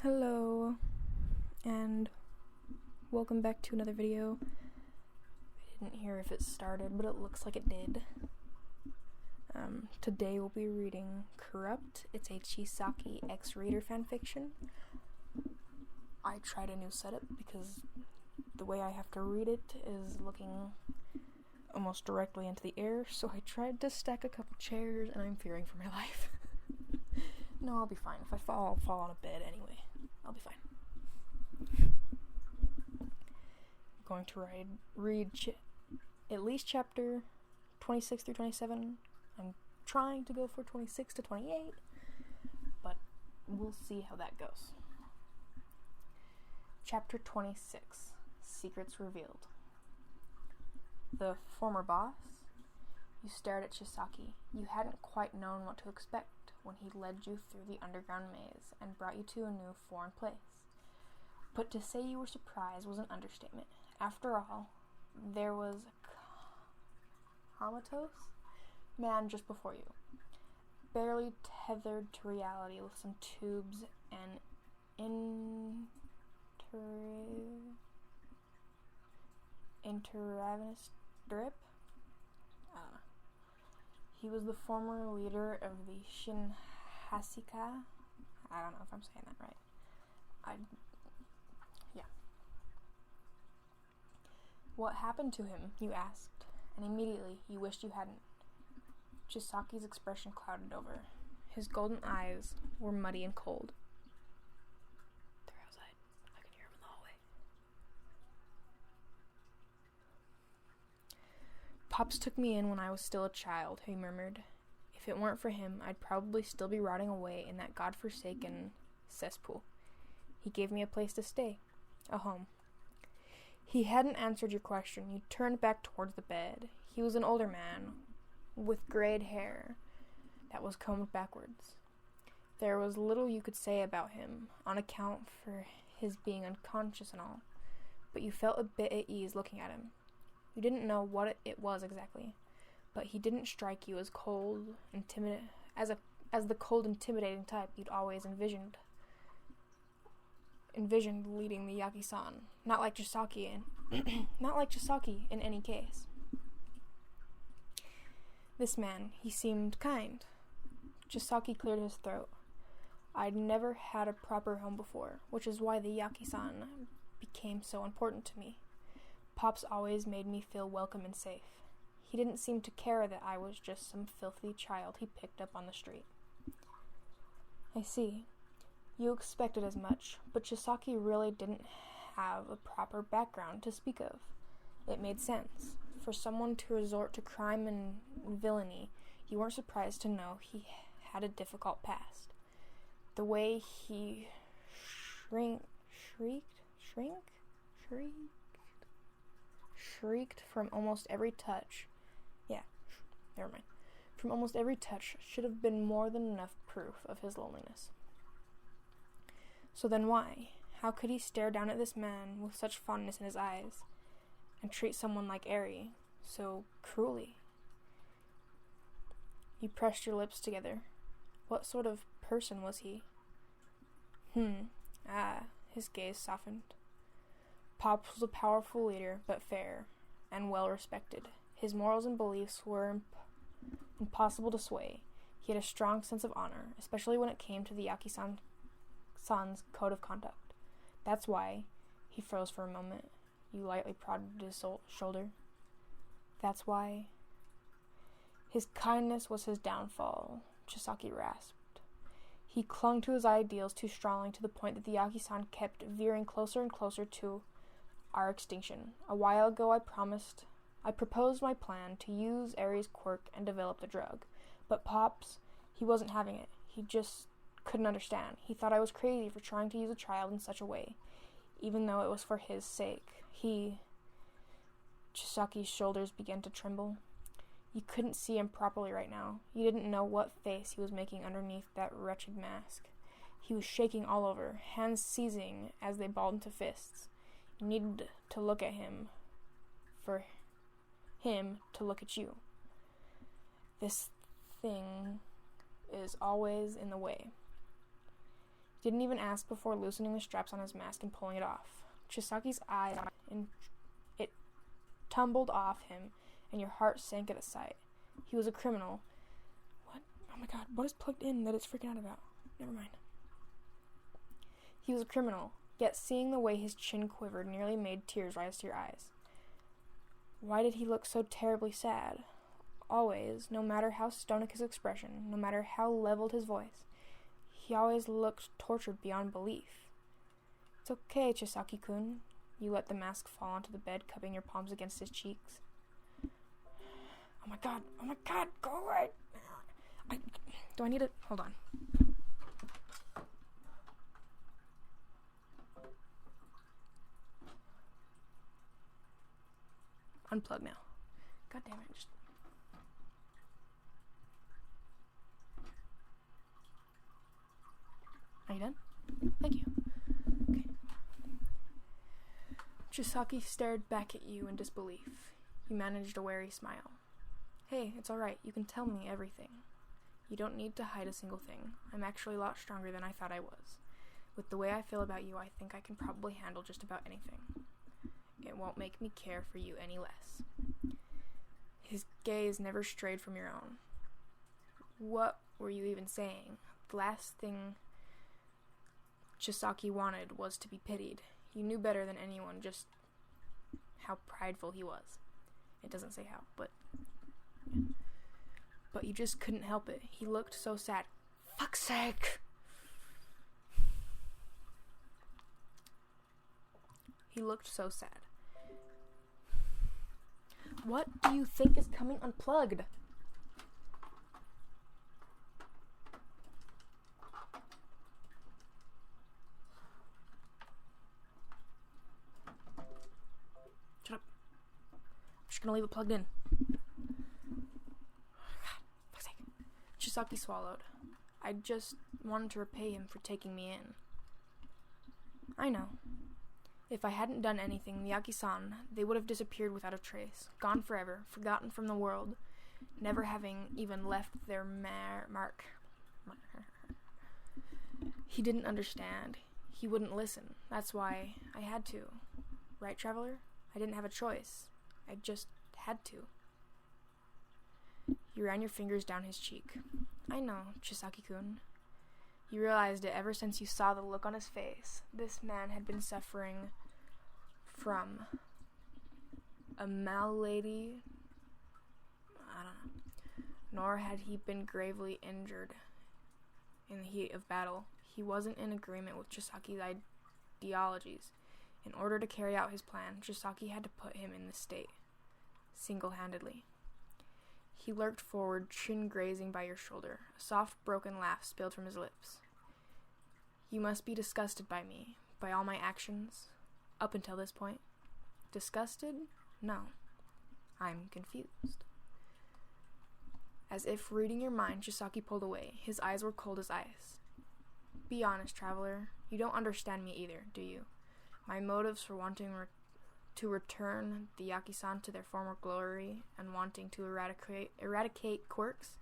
Hello, and welcome back to another video. I didn't hear if it started, but it looks like it did. Today we'll be reading Corrupt. It's a Chisaki X-Reader fanfiction. I tried a new setup because the way I have to read it is looking almost directly into the air, so I tried to stack a couple chairs, and I'm fearing for my life. No, I'll be fine. If I fall, I'll fall on a bed anyway. I'll be fine. I'm going to read at least chapter 26 through 27. I'm trying to go for 26 to 28, but we'll see how that goes. Chapter 26, Secrets Revealed. The former boss. You stared at Chisaki. You hadn't quite known what to expect when he led you through the underground maze and brought you to a new foreign place. But to say you were surprised was an understatement. After all, there was a comatose man just before you, barely tethered to reality with some tubes and intravenous drip. He was the former leader of the Shinhasika. I don't know if I'm saying that right. Yeah. What happened to him, you asked, and immediately you wished you hadn't. Chisaki's expression clouded over. His golden eyes were muddy and cold. They're outside. I can hear him in the hallway. Pops took me in when I was still a child, he murmured. If it weren't for him, I'd probably still be rotting away in that godforsaken cesspool. He gave me a place to stay, a home. He hadn't answered your question. You turned back towards the bed. He was an older man, with grayed hair that was combed backwards. There was little you could say about him, on account for his being unconscious and all, but you felt a bit at ease looking at him. You didn't know what it was exactly, but he didn't strike you as cold, as the cold, intimidating type you'd always envisioned leading the Yaki-san. Not like Chisaki in any case. This man, he seemed kind. Chisaki cleared his throat. I'd never had a proper home before, which is why the Yaki-san became so important to me. Pops always made me feel welcome and safe. He didn't seem to care that I was just some filthy child he picked up on the street. I see. You expected as much, but Chisaki really didn't have a proper background to speak of. It made sense. For someone to resort to crime and villainy, you weren't surprised to know he had a difficult past. The way he shrieked from almost every touch. From almost every touch should have been more than enough proof of his loneliness. So then why? How could he stare down at this man with such fondness in his eyes and treat someone like Eri so cruelly? You pressed your lips together. What sort of person was he? His gaze softened. Pops was a powerful leader, but fair and well respected. His morals and beliefs were impossible to sway. He had a strong sense of honor, especially when it came to the Yaki-san's code of conduct. That's why. He froze for a moment. You lightly prodded his shoulder. That's why. His kindness was his downfall, Chisaki rasped. He clung to his ideals too strongly to the point that the Yaki-san kept veering closer and closer to our extinction. A while ago I proposed my plan to use Eri's quirk and develop the drug. But Pops, he wasn't having it. He just couldn't understand. He thought I was crazy for trying to use a child in such a way, even though it was for his sake. Chisaki's shoulders began to tremble. You couldn't see him properly right now. You didn't know what face he was making underneath that wretched mask. He was shaking all over, hands seizing as they balled into fists. You needed to look at him for him to look at you. This thing is always in the way. Didn't even ask before loosening the straps on his mask and pulling it off. Chisaki's eye, and it tumbled off him, and your heart sank at the sight. He was a criminal. What? Oh my god, what is plugged in that it's freaking out about? Never mind. He was a criminal, yet seeing the way his chin quivered nearly made tears rise to your eyes. Why did he look so terribly sad? Always, no matter how stoic his expression, no matter how leveled his voice, he always looked tortured beyond belief. It's okay, Chisaki-kun. You let the mask fall onto the bed, cupping your palms against his cheeks. Oh my god, go away! Do I need to... Hold on. Unplug now. God damn it, just... Are you done? Thank you. Okay. Chisaki stared back at you in disbelief. You managed a wary smile. Hey, it's alright. You can tell me everything. You don't need to hide a single thing. I'm actually a lot stronger than I thought I was. With the way I feel about you, I think I can probably handle just about anything. It won't make me care for you any less. His gaze never strayed from your own. What were you even saying? The last thing Chisaki wanted was to be pitied. You knew better than anyone just how prideful he was. It doesn't say how, but you just couldn't help it. He looked so sad. Fuck's sake! He looked so sad. What do you think is coming unplugged? Shut up. I'm just gonna leave it plugged in. God, fuck's sake. Chisaki swallowed. I just wanted to repay him for taking me in. I know. If I hadn't done anything, the Yaki-san, they would have disappeared without a trace, gone forever, forgotten from the world, never having even left their mark. He didn't understand. He wouldn't listen. That's why I had to. Right, Traveler? I didn't have a choice. I just had to. You ran your fingers down his cheek. I know, Chisaki-kun. You realized it ever since you saw the look on his face. This man had been suffering from a malady. I don't know. Nor had he been gravely injured in the heat of battle. He wasn't in agreement with Chisaki's ideologies. In order to carry out his plan, Chisaki had to put him in this state, single-handedly. He lurked forward, chin grazing by your shoulder. A soft, broken laugh spilled from his lips. You must be disgusted by me, by all my actions, up until this point. Disgusted? No. I'm confused. As if reading your mind, Chisaki pulled away. His eyes were cold as ice. Be honest, Traveler. You don't understand me either, do you? My motives for wanting to return the Yaki-san to their former glory and wanting to eradicate quirks,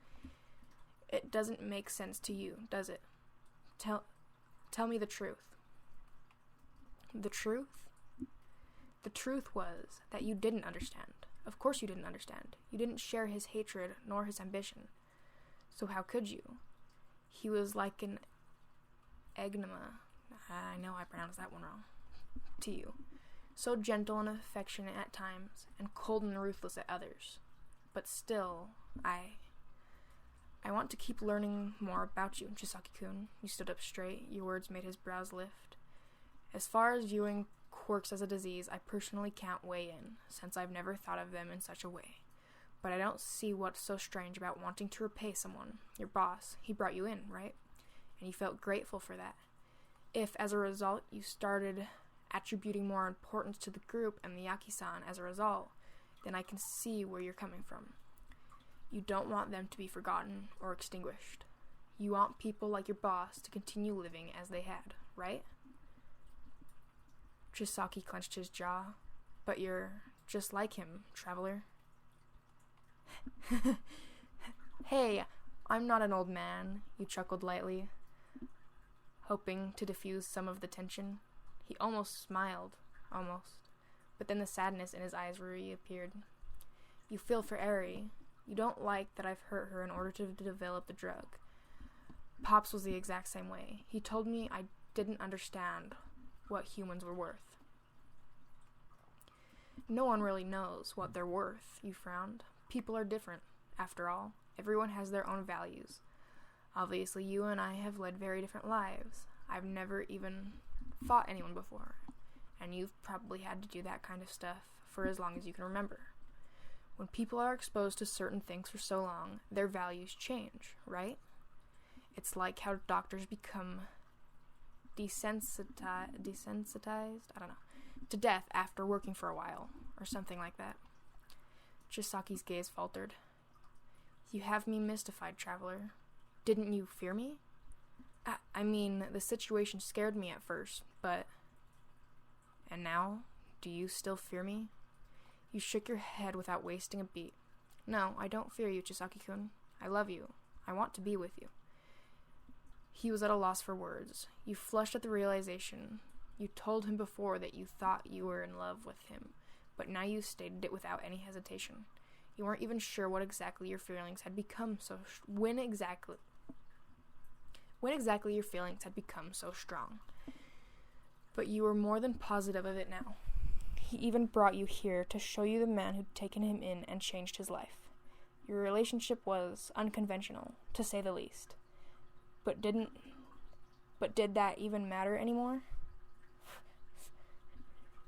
it doesn't make sense to you, does it? Tell me the truth. The truth? The truth was that you didn't understand. Of course you didn't understand. You didn't share his hatred nor his ambition. So how could you? He was like an enigma. I know I pronounced that one wrong. To you. So gentle and affectionate at times, and cold and ruthless at others. But still, I want to keep learning more about you, Chisaki-kun. You stood up straight. Your words made his brows lift. As far as viewing quirks as a disease, I personally can't weigh in, since I've never thought of them in such a way. But I don't see what's so strange about wanting to repay someone. Your boss, he brought you in, right? And you felt grateful for that. If, as a result, you started attributing more importance to the group and the Yaki-san as a result, then I can see where you're coming from. You don't want them to be forgotten or extinguished. You want people like your boss to continue living as they had, right? Chisaki clenched his jaw. But you're just like him, Traveler. Hey, I'm not an old man, you chuckled lightly. hoping to diffuse some of the tension. He almost smiled, but then the sadness in his eyes reappeared. You feel for Eri. You don't like that I've hurt her in order to develop the drug. Pops was the exact same way. He told me I didn't understand what humans were worth. No one really knows what they're worth, you frowned. People are different, after all. Everyone has their own values. Obviously, you and I have led very different lives. I've never even fought anyone before, and you've probably had to do that kind of stuff for as long as you can remember. When people are exposed to certain things for so long, their values change, right? It's like how doctors become desensitized, to death after working for a while, or something like that. Chisaki's gaze faltered. You have me mystified, traveler. Didn't you fear me? I mean, the situation scared me at first, but... And now, do you still fear me? You shook your head without wasting a beat. No, I don't fear you, Chisaki-kun. I love you. I want to be with you. He was at a loss for words. You flushed at the realization. You told him before that you thought you were in love with him, but now you stated it without any hesitation. You weren't even sure what exactly your feelings had become so... When exactly your feelings had become so strong. But you were more than positive of it now. He even brought you here to show you the man who'd taken him in and changed his life. Your relationship was unconventional, to say the least. But did that even matter anymore?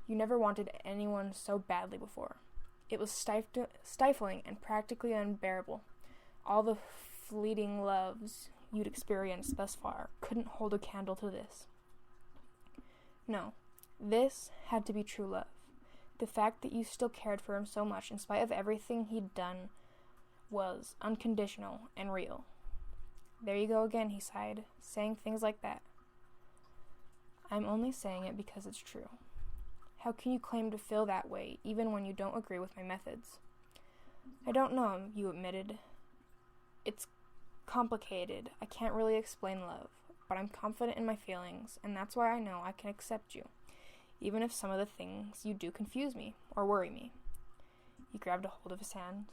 You never wanted anyone so badly before. It was stifling and practically unbearable. All the fleeting loves you'd experienced thus far couldn't hold a candle to this. No, this had to be true love. The fact that you still cared for him so much in spite of everything he'd done was unconditional and real. There you go again, he sighed, saying things like that. I'm only saying it because it's true. How can you claim to feel that way, even when you don't agree with my methods? I don't know, you admitted. It's complicated. I can't really explain love, but I'm confident in my feelings, and that's why I know I can accept you, even if some of the things you do confuse me or worry me. He grabbed a hold of his hand.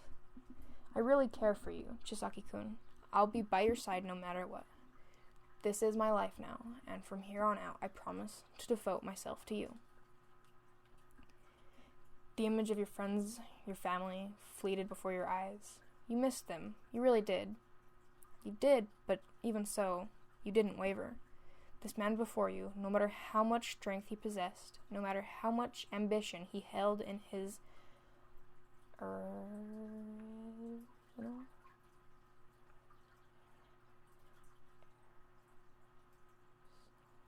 I really care for you, Chisaki-kun. I'll be by your side no matter what. This is my life now, and from here on out, I promise to devote myself to you. The image of your friends, your family, fleeted before your eyes. You missed them. You really did. You did, but even so, you didn't waver. This man before you, no matter how much strength he possessed, no matter how much ambition he held in his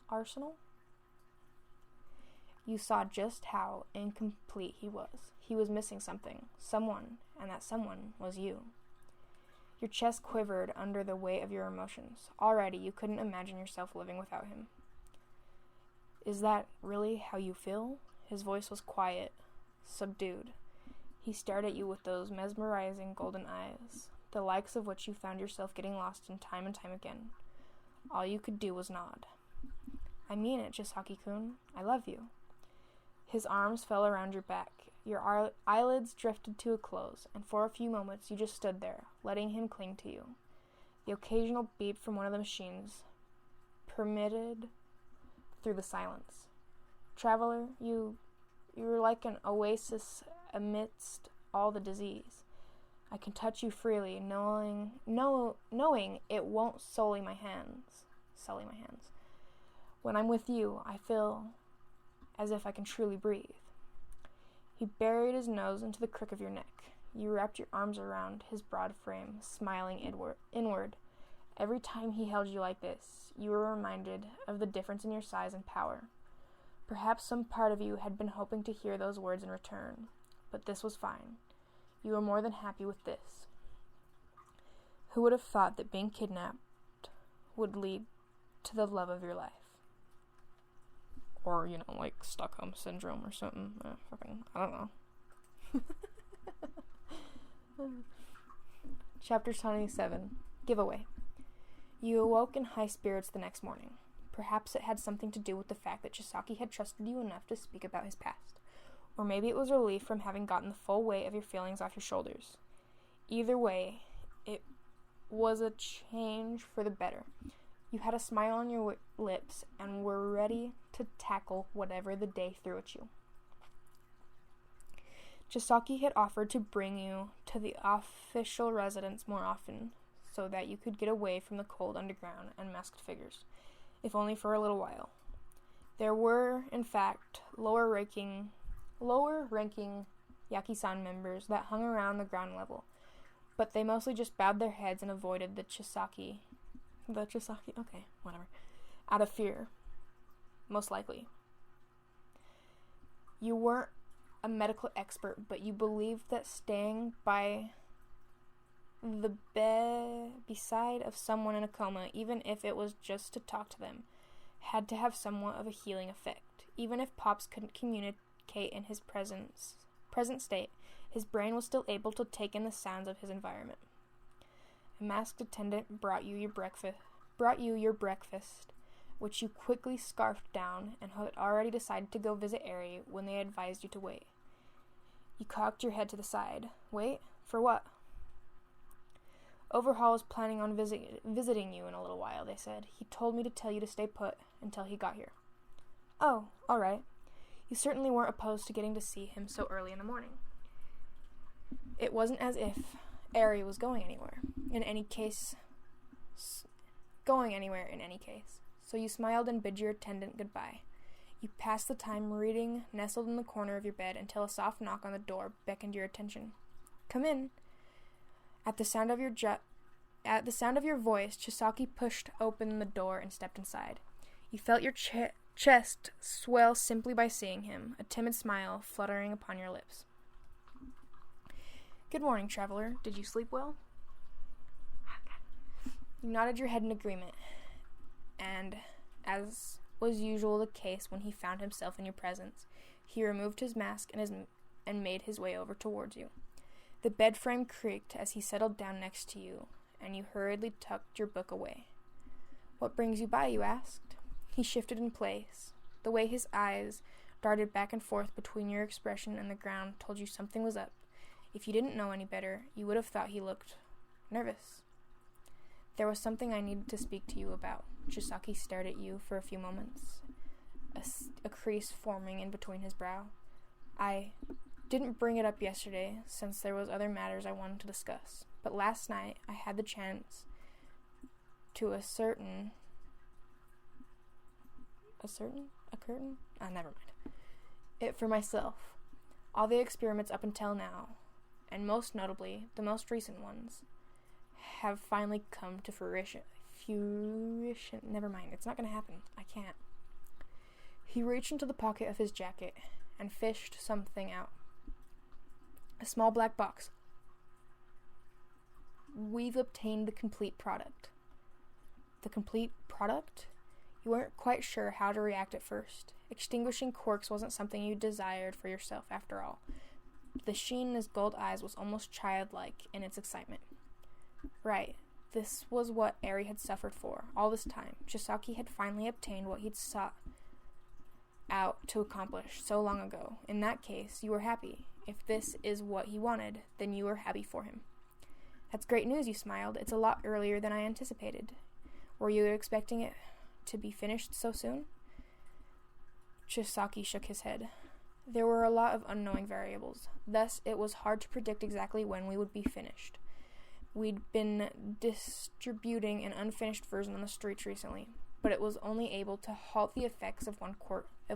arsenal, you saw just how incomplete he was. He was missing something, someone, and that someone was you. Your chest quivered under the weight of your emotions. Already, you couldn't imagine yourself living without him. Is that really how you feel? His voice was quiet, subdued. He stared at you with those mesmerizing golden eyes, the likes of which you found yourself getting lost in time and time again. All you could do was nod. I mean it, Chisaki-kun. I love you. His arms fell around your back. Your eyelids drifted to a close, and for a few moments you just stood there, letting him cling to you. The occasional beep from one of the machines permitted through the silence. Traveler, you were like an oasis amidst all the disease. I can touch you freely, knowing it won't sully my hands. When I'm with you, I feel as if I can truly breathe. He buried his nose into the crook of your neck. You wrapped your arms around his broad frame, smiling inward. Every time he held you like this, you were reminded of the difference in your size and power. Perhaps some part of you had been hoping to hear those words in return, but this was fine. You were more than happy with this. Who would have thought that being kidnapped would lead to the love of your life? Or, like Stockholm Syndrome or something. I don't know. Chapter 27. Giveaway. You awoke in high spirits the next morning. Perhaps it had something to do with the fact that Chisaki had trusted you enough to speak about his past. Or maybe it was relief from having gotten the full weight of your feelings off your shoulders. Either way, it was a change for the better. You had a smile on your lips and were ready to tackle whatever the day threw at you. Chisaki had offered to bring you to the official residence more often, so that you could get away from the cold underground and masked figures, if only for a little while. There were, in fact, lower-ranking Yaki-san members that hung around the ground level, but they mostly just bowed their heads and avoided the Chisaki, okay, whatever, out of fear, most likely. You weren't a medical expert, but you believed that staying by the beside of someone in a coma, even if it was just to talk to them, had to have somewhat of a healing effect. Even if Pops couldn't communicate in his present state, his brain was still able to take in the sounds of his environment. A masked attendant brought you your breakfast, which you quickly scarfed down and had already decided to go visit Eri when they advised you to wait. You cocked your head to the side. Wait? For what? Overhaul is planning on visiting you in a little while, they said. He told me to tell you to stay put until he got here. Oh, all right. You certainly weren't opposed to getting to see him so early in the morning. It wasn't as if Eri was going anywhere in any case, so you smiled and bid your attendant goodbye. You passed the time reading, nestled in the corner of your bed, until a soft knock on the door beckoned your attention. Come in. At the sound of your voice, Chisaki pushed open the door and stepped inside. You felt your chest swell simply by seeing him, a timid smile fluttering upon your lips. Good morning, traveler. Did you sleep well? You nodded your head in agreement, and, as was usual the case when he found himself in your presence, he removed his mask and made his way over towards you. The bed frame creaked as he settled down next to you, and you hurriedly tucked your book away. What brings you by, you asked? He shifted in place. The way his eyes darted back and forth between your expression and the ground told you something was up. If you didn't know any better, you would have thought he looked nervous. There was something I needed to speak to you about. Chisaki stared at you for a few moments, a crease forming in between his brow. I didn't bring it up yesterday, since there was other matters I wanted to discuss, but last night I had the chance to ascertain it for myself. All the experiments up until now, and most notably, the most recent ones, have finally come to fruition. Never mind, it's not gonna happen. I can't. He reached into the pocket of his jacket and fished something out. A small black box. We've obtained the complete product. The complete product? You weren't quite sure how to react at first. Extinguishing quirks wasn't something you desired for yourself, after all. The sheen in his gold eyes was almost childlike in its excitement. Right. This was what Eri had suffered for. All this time, Chisaki had finally obtained what he'd sought out to accomplish so long ago. In that case, you were happy. If this is what he wanted, then you were happy for him. That's great news, you smiled. It's a lot earlier than I anticipated. Were you expecting it to be finished so soon? Chisaki shook his head. There were a lot of unknowing variables. Thus, it was hard to predict exactly when we would be finished. We'd been distributing an unfinished version on the streets recently, but it was only able to halt the effects of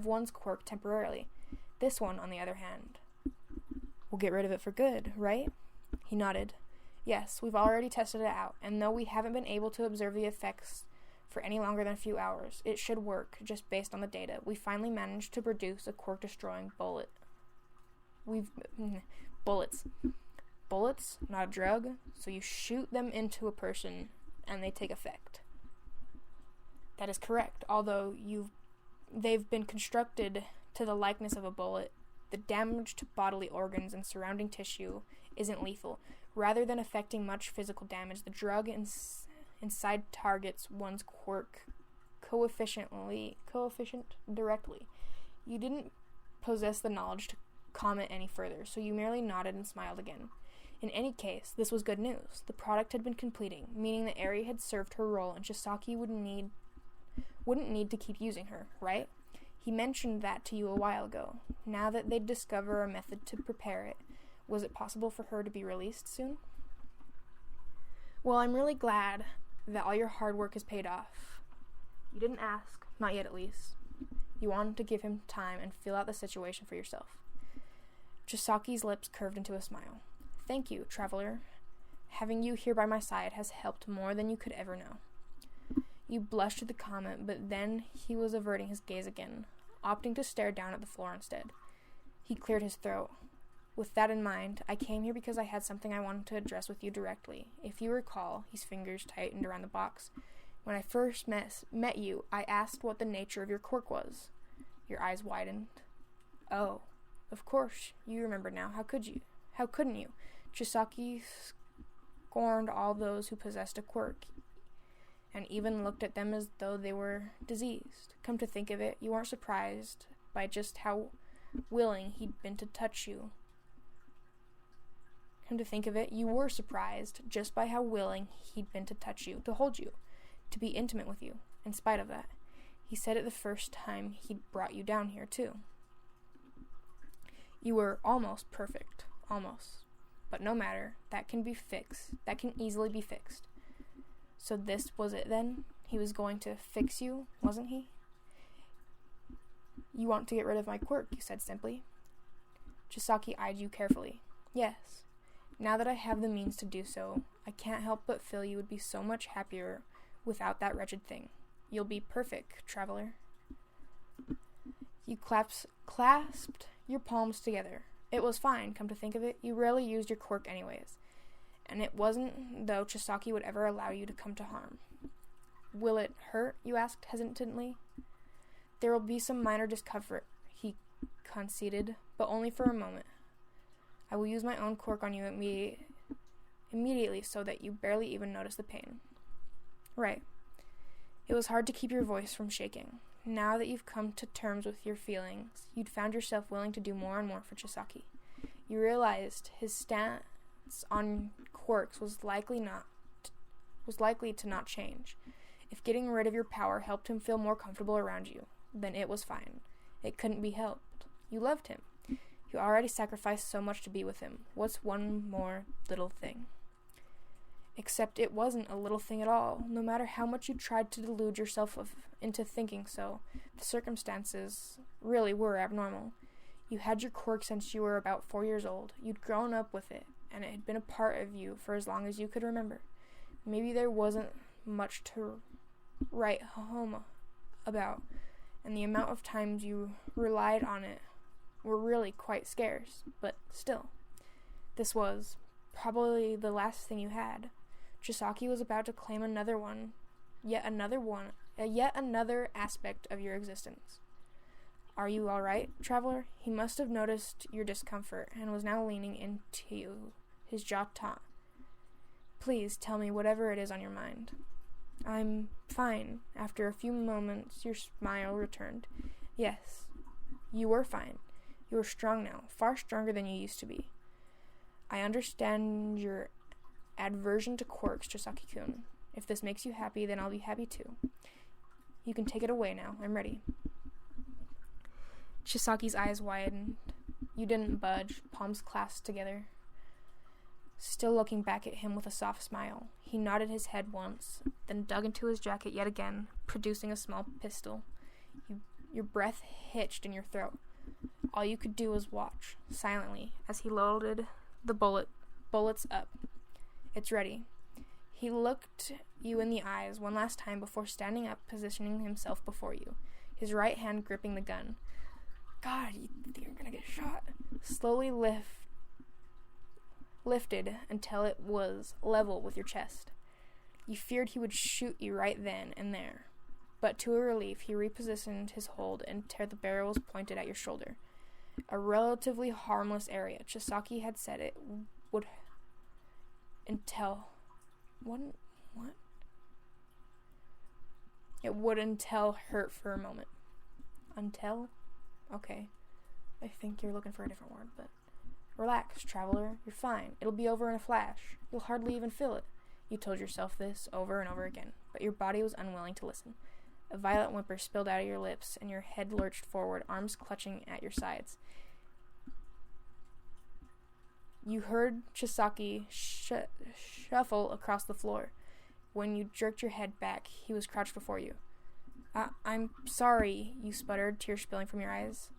one's quirk temporarily. This one, on the other hand, will get rid of it for good, right? He nodded. Yes, we've already tested it out, and though we haven't been able to observe the effects for any longer than a few hours, it should work, just based on the data. We finally managed to produce a quirk-destroying bullet. Bullets. Bullets, not a drug, so you shoot them into a person, and they take effect. That is correct, although they've been constructed to the likeness of a bullet. The damage to bodily organs and surrounding tissue isn't lethal. Rather than affecting much physical damage, the drug inside targets one's quirk coefficient directly. You didn't possess the knowledge to comment any further, so you merely nodded and smiled again. In any case, this was good news. The product had been completing, meaning that Eri had served her role and Chisaki wouldn't need to keep using her, right? He mentioned that to you a while ago. Now that they'd discover a method to prepare it, was it possible for her to be released soon? Well, I'm really glad that all your hard work has paid off. You didn't ask, not yet at least. You wanted to give him time and feel out the situation for yourself. Chisaki's lips curved into a smile. Thank you, traveler. Having you here by my side has helped more than you could ever know. You blushed at the comment, but then he was averting his gaze again, opting to stare down at the floor instead. He cleared his throat. With that in mind, I came here because I had something I wanted to address with you directly. If you recall, his fingers tightened around the box. When I first met you, I asked what the nature of your quirk was. Your eyes widened. Oh, of course, you remember now. How could you? How couldn't you? Chisaki scorned all those who possessed a quirk, and even looked at them as though they were diseased. Come to think of it, you weren't surprised by just how willing he'd been to touch you. Come to think of it, you were surprised just by how willing he'd been to touch you, to hold you, to be intimate with you, in spite of that. He said it the first time he'd brought you down here, too. You were almost perfect. Almost. But no matter, that can easily be fixed. So this was it then? He was going to fix you, wasn't he? You want to get rid of my quirk, you said simply. Chisaki eyed you carefully. Yes. Now that I have the means to do so, I can't help but feel you would be so much happier without that wretched thing. You'll be perfect, traveler. You clasped your palms together. It was fine, come to think of it. You rarely used your quirk anyways. And it wasn't though Chisaki would ever allow you to come to harm. Will it hurt? You asked hesitantly. There will be some minor discomfort, he conceded, but only for a moment. I will use my own quirk on you immediately so that you barely even notice the pain. Right. It was hard to keep your voice from shaking. Now that you've come to terms with your feelings, you'd found yourself willing to do more and more for Chisaki. You realized his stance on quirks was likely to not change. If getting rid of your power helped him feel more comfortable around you, then it was fine. It couldn't be helped. You loved him. You already sacrificed so much to be with him. What's one more little thing? Except it wasn't a little thing at all. No matter how much you tried to delude yourself into thinking so, the circumstances really were abnormal. You had your quirk since you were about 4 years old. You'd grown up with it, and it had been a part of you for as long as you could remember. Maybe there wasn't much to write home about, and the amount of times you relied on it were really quite scarce, but still. This was probably the last thing you had. Chisaki was about to claim yet another aspect of your existence. Are you all right, traveler? He must have noticed your discomfort and was now leaning into you, his jaw taut. Please tell me whatever it is on your mind. I'm fine. After a few moments, your smile returned. Yes, you were fine. You are strong now, far stronger than you used to be. I understand your aversion to quirks, Chisaki-kun. If this makes you happy, then I'll be happy too. You can take it away now. I'm ready. Chisaki's eyes widened. You didn't budge, palms clasped together. Still looking back at him with a soft smile, he nodded his head once, then dug into his jacket yet again, producing a small pistol. Your breath hitched in your throat. All you could do was watch, silently, as he loaded the bullets up. It's ready. He looked you in the eyes one last time before standing up, positioning himself before you, his right hand gripping the gun. God, you're gonna get shot. Slowly lifted until it was level with your chest. You feared he would shoot you right then and there, but to a relief, he repositioned his hold until the barrel was pointed at your shoulder. A relatively harmless area. Chisaki had said it would until... What? It would until hurt for a moment. Until? Okay. I think you're looking for a different word, but... Relax, traveler. You're fine. It'll be over in a flash. You'll hardly even feel it. You told yourself this over and over again, but your body was unwilling to listen. A violent whimper spilled out of your lips, and your head lurched forward, arms clutching at your sides. You heard Chisaki shuffle across the floor. When you jerked your head back, he was crouched before you. I'm sorry, you sputtered, tears spilling from your eyes.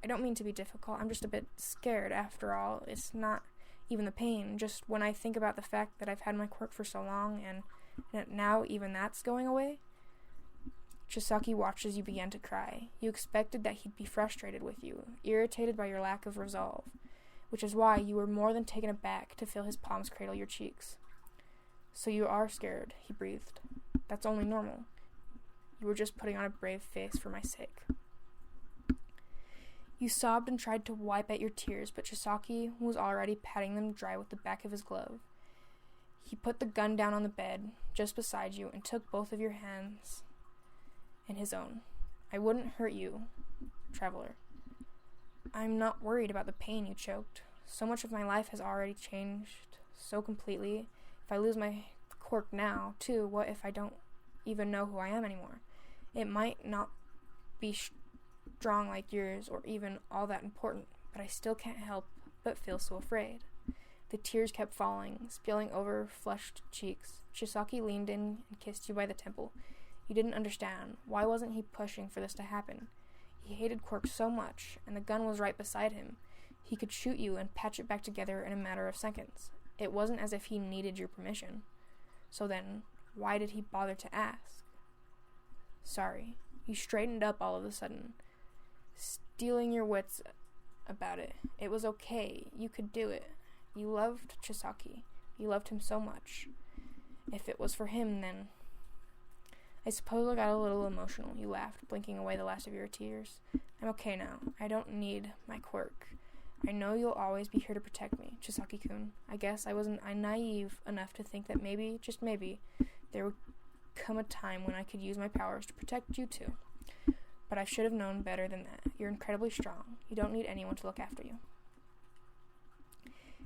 I don't mean to be difficult. I'm just a bit scared, after all. It's not even the pain. Just when I think about the fact that I've had my quirk for so long, and now even that's going away. Chisaki watched as you began to cry. You expected that he'd be frustrated with you, irritated by your lack of resolve, which is why you were more than taken aback to feel his palms cradle your cheeks. So you are scared, he breathed. That's only normal. You were just putting on a brave face for my sake. You sobbed and tried to wipe at your tears, but Chisaki was already patting them dry with the back of his glove. He put the gun down on the bed, just beside you, and took both of your hands in his own. I wouldn't hurt you, traveler. I'm not worried about the pain, you choked. So much of my life has already changed so completely. If I lose my quirk now, too, what if I don't even know who I am anymore? It might not be strong like yours, or even all that important, but I still can't help but feel so afraid. The tears kept falling, spilling over flushed cheeks. Chisaki leaned in and kissed you by the temple. You didn't understand. Why wasn't he pushing for this to happen? He hated quirks so much, and the gun was right beside him. He could shoot you and patch it back together in a matter of seconds. It wasn't as if he needed your permission. So then, why did he bother to ask? Sorry. You straightened up all of a sudden, stealing your wits about it. It was okay. You could do it. You loved Chisaki. You loved him so much. If it was for him, then... I suppose I got a little emotional. You laughed, blinking away the last of your tears. I'm okay now. I don't need my quirk. I know you'll always be here to protect me, Chisaki-kun. I guess I wasn't naive enough to think that maybe, just maybe, there would come a time when I could use my powers to protect you too. But I should have known better than that. You're incredibly strong. You don't need anyone to look after you.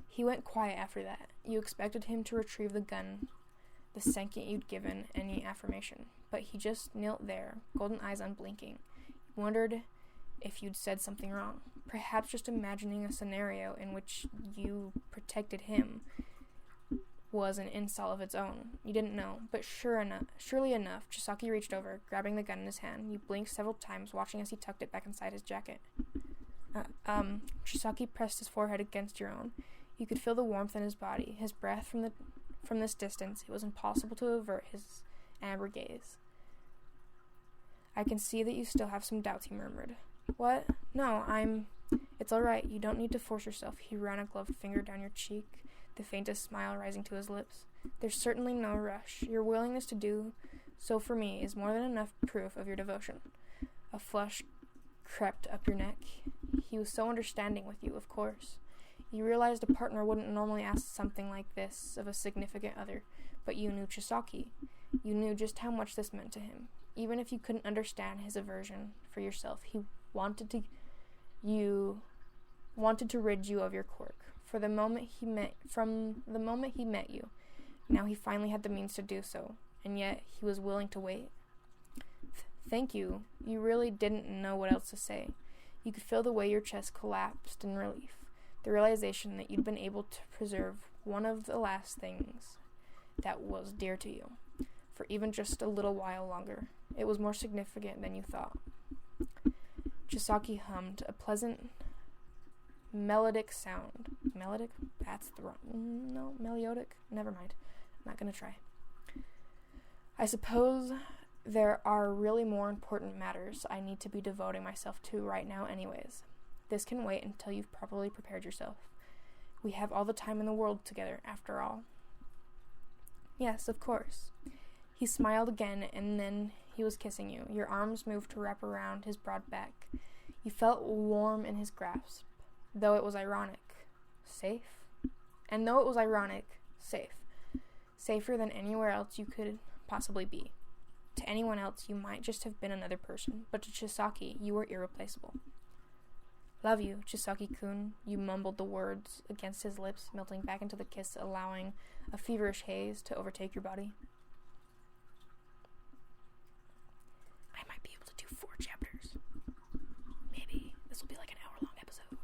He went quiet after that. You expected him to retrieve the gun the second you'd given any affirmation, but he just knelt there, golden eyes unblinking. You wondered if you'd said something wrong, perhaps just imagining a scenario in which you protected him was an insult of its own. You didn't know, but surely enough, Chisaki reached over, grabbing the gun in his hand. You blinked several times, watching as he tucked it back inside his jacket. Chisaki pressed his forehead against your own. You could feel the warmth in his body, his breath from this distance. It was impossible to avert his amber gaze. I can see that you still have some doubts, he murmured. What? No, It's all right. You don't need to force yourself. He ran a gloved finger down your cheek, the faintest smile rising to his lips. There's certainly no rush. Your willingness to do so for me is more than enough proof of your devotion. A flush crept up your neck. He was so understanding with you, of course. You realized a partner wouldn't normally ask something like this of a significant other, but you knew Chisaki. You knew just how much this meant to him. Even if you couldn't understand his aversion for yourself, he wanted to rid you of your quirk. From the moment he met you, now he finally had the means to do so, and yet he was willing to wait. Thank you. You really didn't know what else to say. You could feel the way your chest collapsed in relief, the realization that you'd been able to preserve one of the last things that was dear to you, for even just a little while longer. It was more significant than you thought. Chisaki hummed a pleasant, melodic sound. Melodic? That's the wrong... No, melodic? Never mind. I'm not gonna try. I suppose there are really more important matters I need to be devoting myself to right now anyways. This can wait until you've properly prepared yourself. We have all the time in the world together, after all. Yes, of course. He smiled again, and then he was kissing you. Your arms moved to wrap around his broad back. You felt warm in his grasp, though it was ironic. Safe? And though it was ironic, safe. Safer than anywhere else you could possibly be. To anyone else, you might just have been another person, but to Chisaki, you were irreplaceable. Love you, Chisaki-kun. You mumbled the words against his lips, melting back into the kiss, allowing a feverish haze to overtake your body. I might be able to do 4 chapters. Maybe. This will be like an hour-long episode.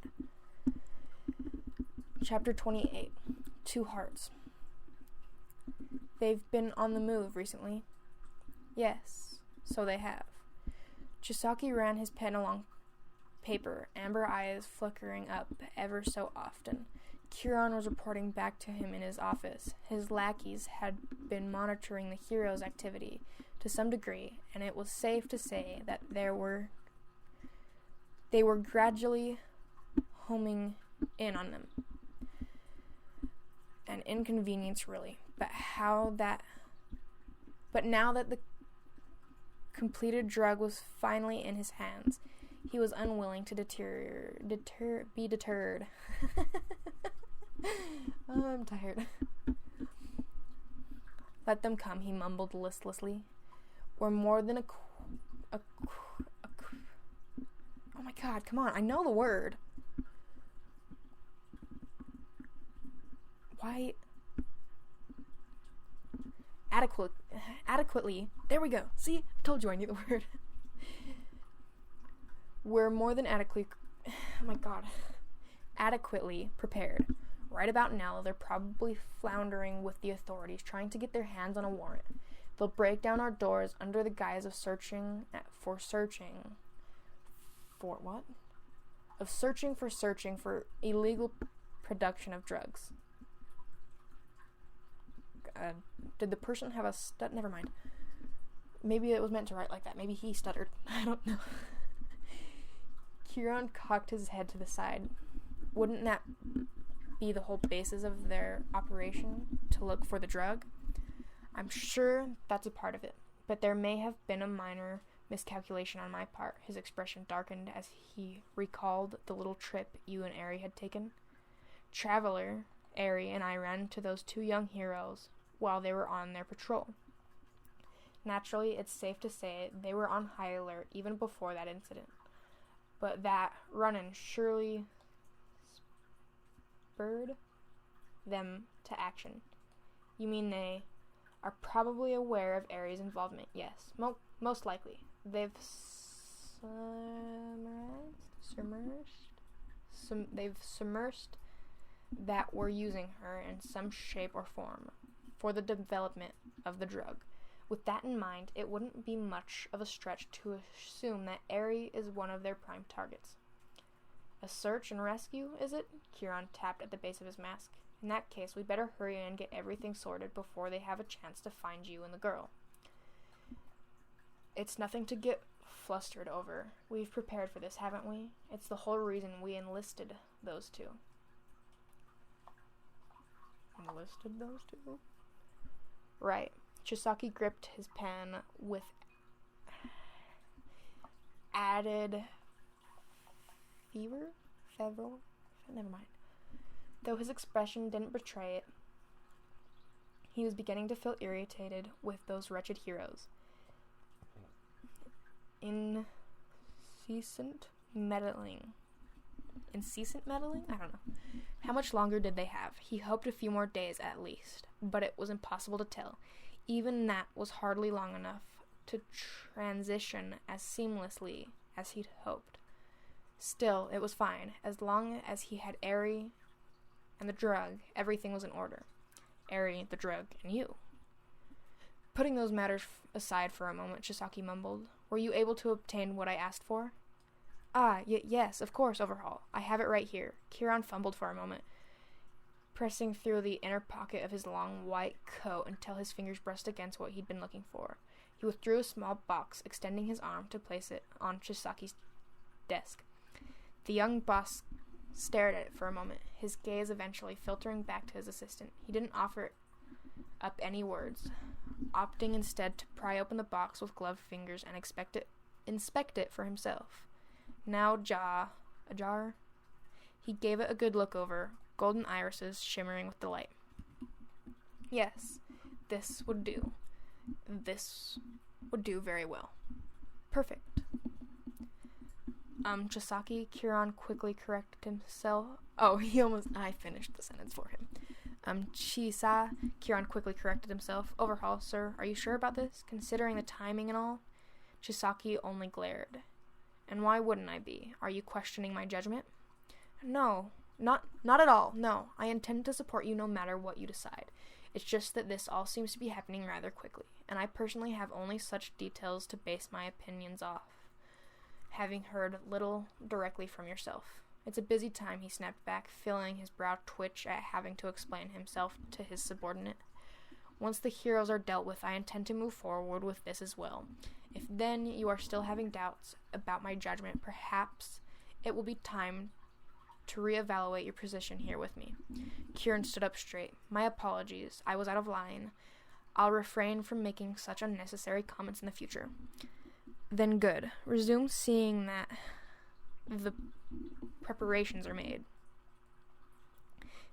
Chapter 28. 2 Hearts. They've been on the move recently. Yes, so they have. Chisaki ran his pen along paper, amber eyes flickering up ever so often. Kiran was reporting back to him in his office. His lackeys had been monitoring the hero's activity to some degree, and it was safe to say that they were gradually homing in on them. An inconvenience, really. But now that the completed drug was finally in his hands, he was unwilling to be deterred. Oh, I'm tired. Let them come, he mumbled listlessly. We're more than oh my god, come on, I know the word. Why? Adequately. There we go. See? I told you I knew the word. We're more than adequately prepared. Right about now, they're probably floundering with the authorities, trying to get their hands on a warrant. They'll break down our doors under the guise of searching for illegal production of drugs. Did the person have a never mind. Maybe it was meant to write like that. Maybe he stuttered. I don't know. Kiran cocked his head to the side. Wouldn't that be the whole basis of their operation, to look for the drug? I'm sure that's a part of it, but there may have been a minor miscalculation on my part. His expression darkened as he recalled the little trip you and Ari had taken. Traveler, Ari, and I ran into those 2 young heroes while they were on their patrol. Naturally, it's safe to say they were on high alert even before that incident. But that run-in surely spurred them to action. You mean they are probably aware of Ari's involvement? Yes, most likely. They've submersed that we're using her in some shape or form for the development of the drug. With that in mind, it wouldn't be much of a stretch to assume that Ari is one of their prime targets. A search and rescue, is it? Kiran tapped at the base of his mask. In that case, we better hurry and get everything sorted before they have a chance to find you and the girl. It's nothing to get flustered over. We've prepared for this, haven't we? It's the whole reason we enlisted those 2. Enlisted those 2? Right. Chisaki gripped his pen with added fever? Never mind. Though his expression didn't betray it, he was beginning to feel irritated with those wretched heroes. Incessant meddling? I don't know. How much longer did they have? He hoped a few more days at least, but it was impossible to tell. Even that was hardly long enough to transition as seamlessly as he'd hoped. Still, it was fine. As long as he had Ari and the drug, everything was in order. Ari, the drug, and you. Putting those matters aside for a moment, Chisaki mumbled, Were you able to obtain what I asked for? Yes, of course, Overhaul. I have it right here. Kiran fumbled for a moment, pressing through the inner pocket of his long white coat until his fingers brushed against what he'd been looking for. He withdrew a small box, extending his arm to place it on Chisaki's desk. The young boss stared at it for a moment, his gaze eventually filtering back to his assistant. He didn't offer up any words, opting instead to pry open the box with gloved fingers and inspect it for himself. Now ajar. He gave it a good look over, golden irises shimmering with delight. Yes, this would do. This would do very well. Perfect. Chisaki, Kieran quickly corrected himself. Oh, I finished the sentence for him. Kieran quickly corrected himself. Overhaul, sir. Are you sure about this? Considering the timing and all? Chisaki only glared. And why wouldn't I be? Are you questioning my judgment? No, not at all. No, I intend to support you no matter what you decide. It's just that this all seems to be happening rather quickly, and I personally have only such details to base my opinions off, having heard little directly from yourself. It's a busy time, he snapped back, feeling his brow twitch at having to explain himself to his subordinate. Once the heroes are dealt with, I intend to move forward with this as well. If then you are still having doubts about my judgment, perhaps it will be time to reevaluate your position here with me. Kieran stood up straight. My apologies. I was out of line. I'll refrain from making such unnecessary comments in the future. Then good. Resume seeing that the preparations are made.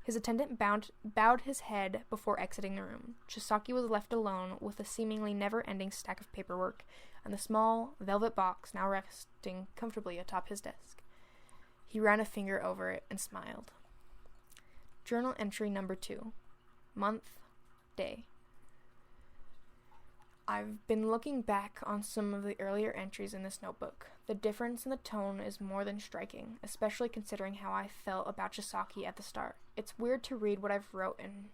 His attendant bowed his head before exiting the room. Chisaki was left alone with the seemingly never-ending stack of paperwork and the small velvet box now resting comfortably atop his desk. He ran a finger over it and smiled. Journal entry number 2. Month, day. I've been looking back on some of the earlier entries in this notebook. The difference in the tone is more than striking, especially considering how I felt about Chisaki at the start. It's weird to read what I've wrote in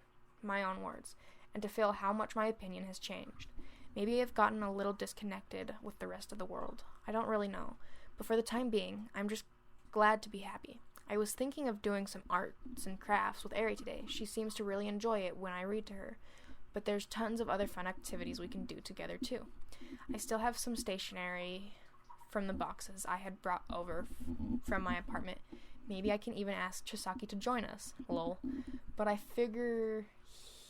my own words, and to feel how much my opinion has changed. Maybe I've gotten a little disconnected with the rest of the world. I don't really know, but for the time being, I'm just glad to be happy. I was thinking of doing some arts and crafts with Eri today. She seems to really enjoy it when I read to her. But there's tons of other fun activities we can do together too. I still have some stationery from the boxes I had brought over from my apartment. Maybe I can even ask Chisaki to join us. Lol. But I figure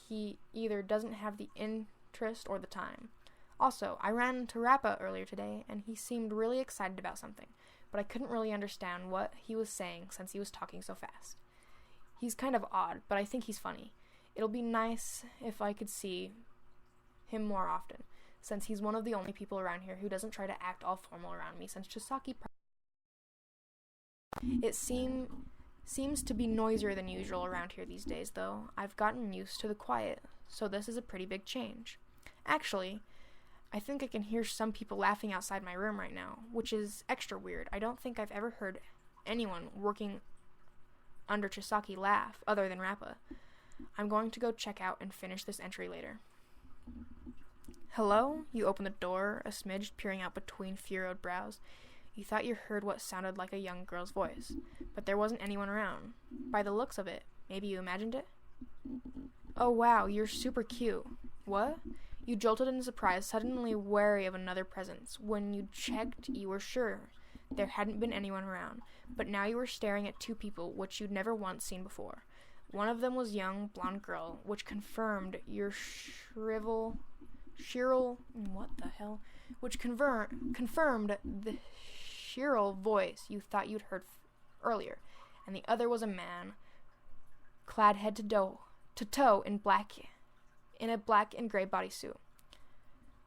he either doesn't have the interest or the time. Also, I ran into Rappa earlier today, and he seemed really excited about something, but I couldn't really understand what he was saying since he was talking so fast. He's kind of odd, but I think he's funny. It'll be nice if I could see him more often, since he's one of the only people around here who doesn't try to act all formal around me, since Chisaki It seems to be noisier than usual around here these days, though. I've gotten used to the quiet, so this is a pretty big change. Actually, I think I can hear some people laughing outside my room right now, which is extra weird. I don't think I've ever heard anyone working under Chisaki laugh, other than Rappa. I'm going to go check out and finish this entry later. Hello? You open the door, a smidge peering out between furrowed brows. You thought you heard what sounded like a young girl's voice, but there wasn't anyone around. By the looks of it, maybe you imagined it? Oh wow, you're super cute. What? You jolted in surprise, suddenly wary of another presence. When you checked, you were sure there hadn't been anyone around, but now you were staring at two people which you'd never once seen before. One of them was a young blonde girl, which confirmed your confirmed the shrill voice you thought you'd heard earlier, and the other was a man, clad head to toe in a black and gray bodysuit.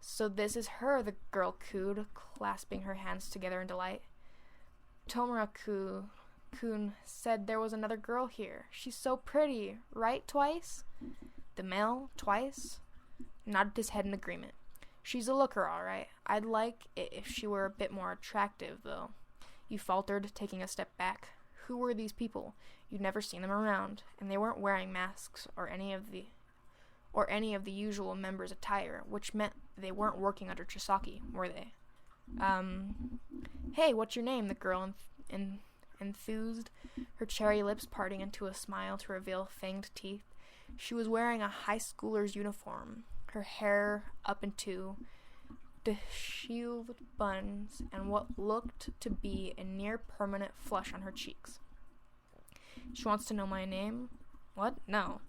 So this is her, the girl cooed, clasping her hands together in delight. Tomura-kun said there was another girl here. She's so pretty, right, Twice? The male, Twice, nodded his head in agreement. She's a looker, all right. I'd like it if she were a bit more attractive, though. You faltered, taking a step back. Who were these people? You'd never seen them around, and they weren't wearing masks or any of the usual members' attire, which meant they weren't working under Chisaki, were they? Hey, what's your name? The girl enthused, her cherry lips parting into a smile to reveal fanged teeth. She was wearing a high schooler's uniform, her hair up into disheveled buns and what looked to be a near-permanent flush on her cheeks. She wants to know my name? What? No.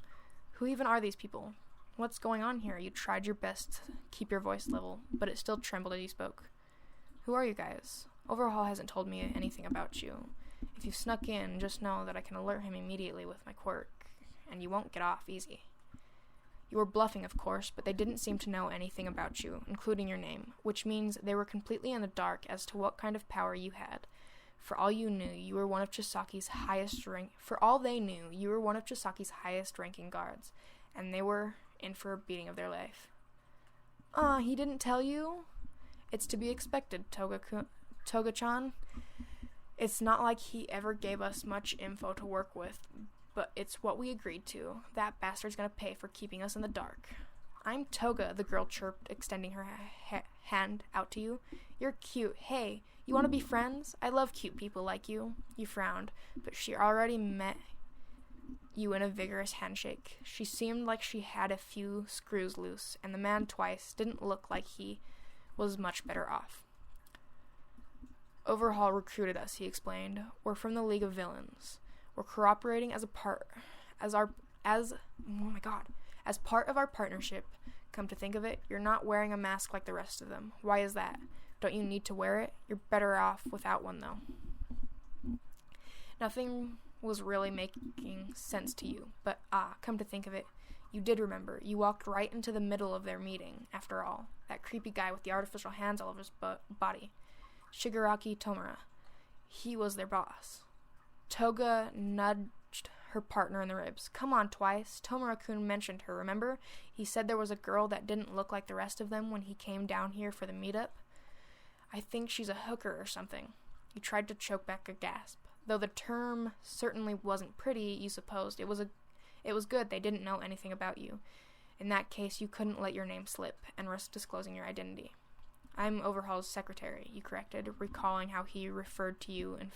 Who even are these people? What's going on here? You tried your best to keep your voice level, but it still trembled as you spoke. Who are you guys? Overhaul hasn't told me anything about you. If you've snuck in, just know that I can alert him immediately with my quirk, and you won't get off easy. You were bluffing, of course, but they didn't seem to know anything about you, including your name, which means they were completely in the dark as to what kind of power you had. For all you knew, you were one of Chisaki's highest ranking guards, and they were in for a beating of their life. He didn't tell you? It's to be expected, Toga-chan. It's not like he ever gave us much info to work with, but it's what we agreed to. That bastard's gonna pay for keeping us in the dark. I'm Toga, the girl chirped, extending her hand out to you. You're cute. Hey, you want to be friends? I love cute people like you. You frowned, but she already met you in a vigorous handshake. She seemed like she had a few screws loose, and the man twice didn't look like he was much better off. Overhaul recruited us, he explained. We're from the League of Villains. We're cooperating as part of our partnership. Come to think of it, you're not wearing a mask like the rest of them. Why is that? Don't you need to wear it? You're better off without one, though. Nothing was really making sense to you, but come to think of it, you did remember. You walked right into the middle of their meeting, after all. That creepy guy with the artificial hands all over his body. Shigaraki Tomura. He was their boss. Toga nudged her partner in the ribs. Come on, Twice. Tomura-kun mentioned her, remember? He said there was a girl that didn't look like the rest of them when he came down here for the meetup. I think she's a hooker or something. You tried to choke back a gasp. Though the term certainly wasn't pretty, you supposed. It was good they didn't know anything about you. In that case, you couldn't let your name slip and risk disclosing your identity. I'm Overhaul's secretary, you corrected, recalling how he'd referred to you in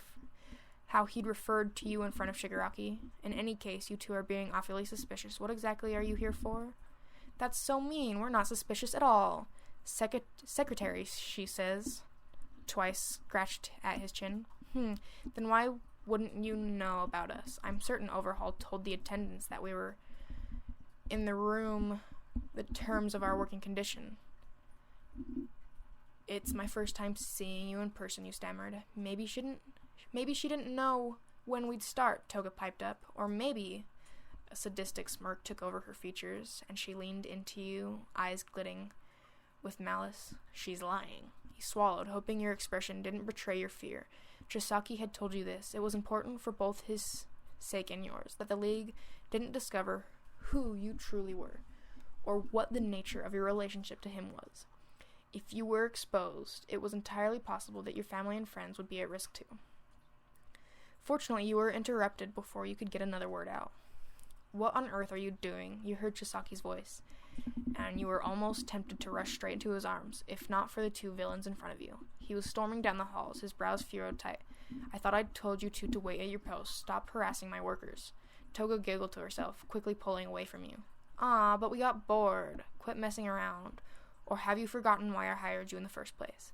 front of Shigaraki. In any case, you two are being awfully suspicious. What exactly are you here for? That's so mean. We're not suspicious at all. Secretary, she says. Twice scratched at his chin. Then why wouldn't you know about us? I'm certain Overhaul told the attendants that we were in the room the terms of our working condition. It's my first time seeing you in person, you stammered. Maybe she didn't know when we'd start, Toga piped up. Or maybe... A sadistic smirk took over her features, and she leaned into you, eyes glitting with malice. She's lying. He swallowed, hoping your expression didn't betray your fear. Chisaki had told you this. It was important for both his sake and yours, that the League didn't discover who you truly were, or what the nature of your relationship to him was. If you were exposed, it was entirely possible that your family and friends would be at risk too. Fortunately, you were interrupted before you could get another word out. What on earth are you doing? You heard Chisaki's voice, and you were almost tempted to rush straight into his arms, if not for the two villains in front of you. He was storming down the halls, his brows furrowed tight. I thought I'd told you two to wait at your post. Stop harassing my workers. Toga giggled to herself, quickly pulling away from you. But we got bored. Quit messing around. Or have you forgotten why I hired you in the first place?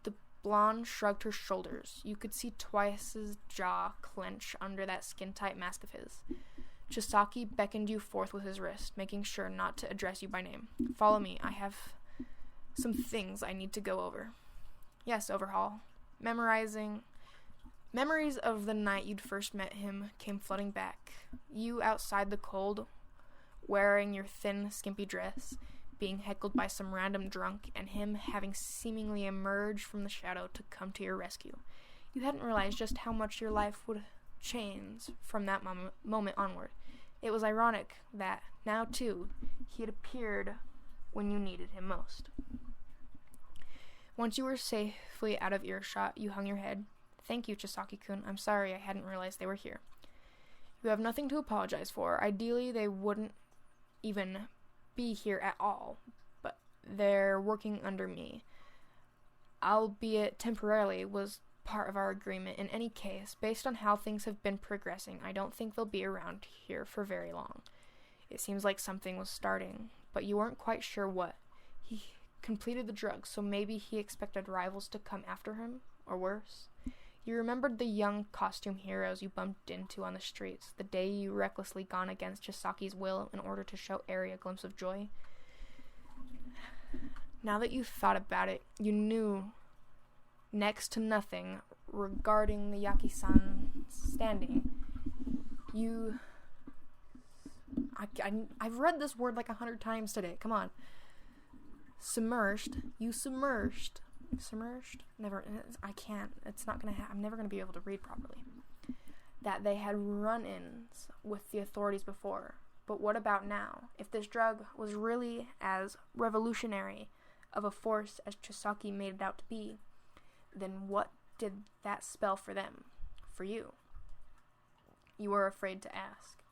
The blonde shrugged her shoulders. You could see Twice's jaw clench under that skin-tight mask of his. Chisaki beckoned you forth with his wrist, making sure not to address you by name. Follow me. I have some things I need to go over. Yes, Overhaul. Memories of the night you'd first met him came flooding back. You outside the cold, wearing your thin, skimpy dress, being heckled by some random drunk, and him having seemingly emerged from the shadow to come to your rescue. You hadn't realized just how much your life would change from that moment onward. It was ironic that, now too, he had appeared when you needed him most. Once you were safely out of earshot, you hung your head. Thank you, Chisaki-kun. I'm sorry I hadn't realized they were here. You have nothing to apologize for. Ideally, they wouldn't even be here at all, but they're working under me. Albeit temporarily was part of our agreement. In any case, based on how things have been progressing, I don't think they'll be around here for very long. It seems like something was starting, but you weren't quite sure what. He completed the drugs, so maybe he expected rivals to come after him, or worse. You remembered the young costume heroes you bumped into on the streets, the day you recklessly gone against Chisaki's will in order to show Eri a glimpse of joy. Now that you thought about it, you knew next to nothing regarding the Yaki-san's standing. You I've read this word like 100 times today. Come on. Submerged. You submerged. Submerged? Never. I can't. It's not gonna I'm never gonna be able to read properly. That they had run-ins with the authorities before. But what about now? If this drug was really as revolutionary of a force as Chisaki made it out to be, then what did that spell for them? For you? You were afraid to ask.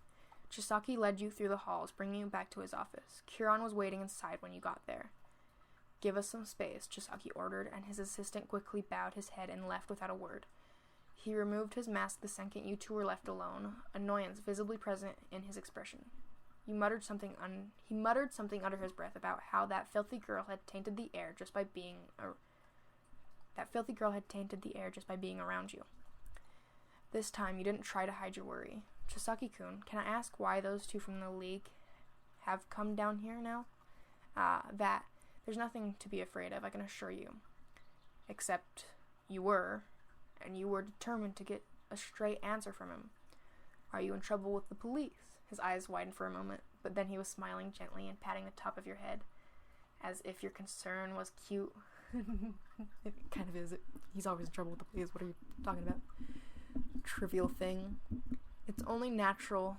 Chisaki led you through the halls, bringing you back to his office. Kiran was waiting inside when you got there. Give us some space, Chisaki ordered, and his assistant quickly bowed his head and left without a word. He removed his mask the second you two were left alone, annoyance visibly present in his expression. He muttered something under his breath about how that filthy girl had tainted the air just by being around you. This time you didn't try to hide your worry. Chisaki-kun, can I ask why those two from the League have come down here now? That there's nothing to be afraid of, I can assure you. Except you were determined to get a straight answer from him. Are you in trouble with the police? His eyes widened for a moment, but then he was smiling gently and patting the top of your head, as if your concern was cute. It kind of is. He's always in trouble with the police. What are you talking about? Trivial thing. It's only natural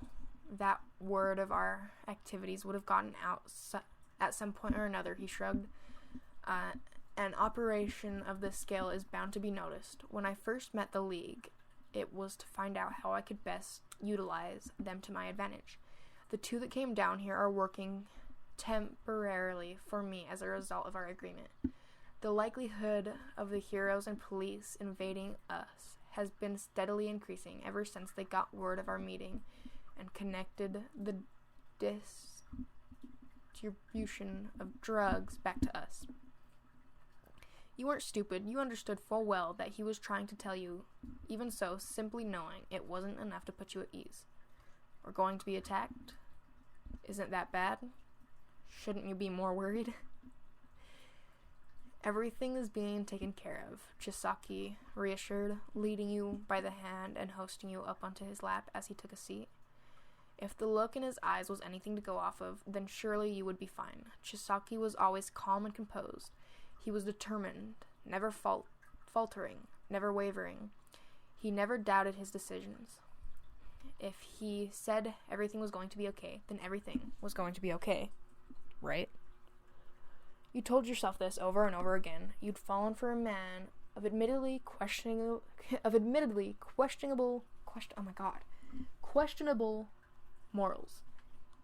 that word of our activities would have gotten out at some point or another, he shrugged. An operation of this scale is bound to be noticed. When I first met the League, it was to find out how I could best utilize them to my advantage. The two that came down here are working temporarily for me as a result of our agreement. The likelihood of the heroes and police invading us has been steadily increasing ever since they got word of our meeting and connected the distribution of drugs back to us. You weren't stupid. You understood full well that he was trying to tell you. Even so, simply knowing it wasn't enough to put you at ease. We're going to be attacked? Isn't that bad? Shouldn't you be more worried? Everything is being taken care of, Chisaki reassured, leading you by the hand and hosting you up onto his lap as he took a seat. If the look in his eyes was anything to go off of, then surely you would be fine. Chisaki was always calm and composed. He was determined, never faltering, never wavering. He never doubted his decisions. If he said everything was going to be okay, then everything was going to be okay, right? You told yourself this over and over again. You'd fallen for a man of admittedly questionable morals.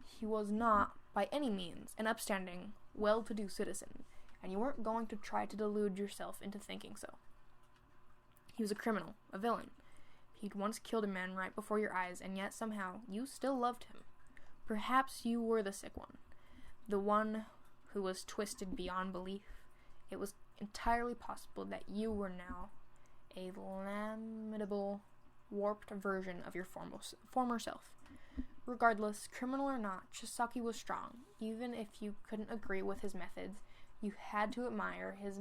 He was not, by any means, an upstanding, well-to-do citizen, and you weren't going to try to delude yourself into thinking so. He was a criminal, a villain. He'd once killed a man right before your eyes, and yet somehow you still loved him. Perhaps you were the sick one, the one who was twisted beyond belief. It was entirely possible that you were now a lamentable, warped version of your former self. Regardless, criminal or not, Chisaki was strong. Even if you couldn't agree with his methods, you had to admire his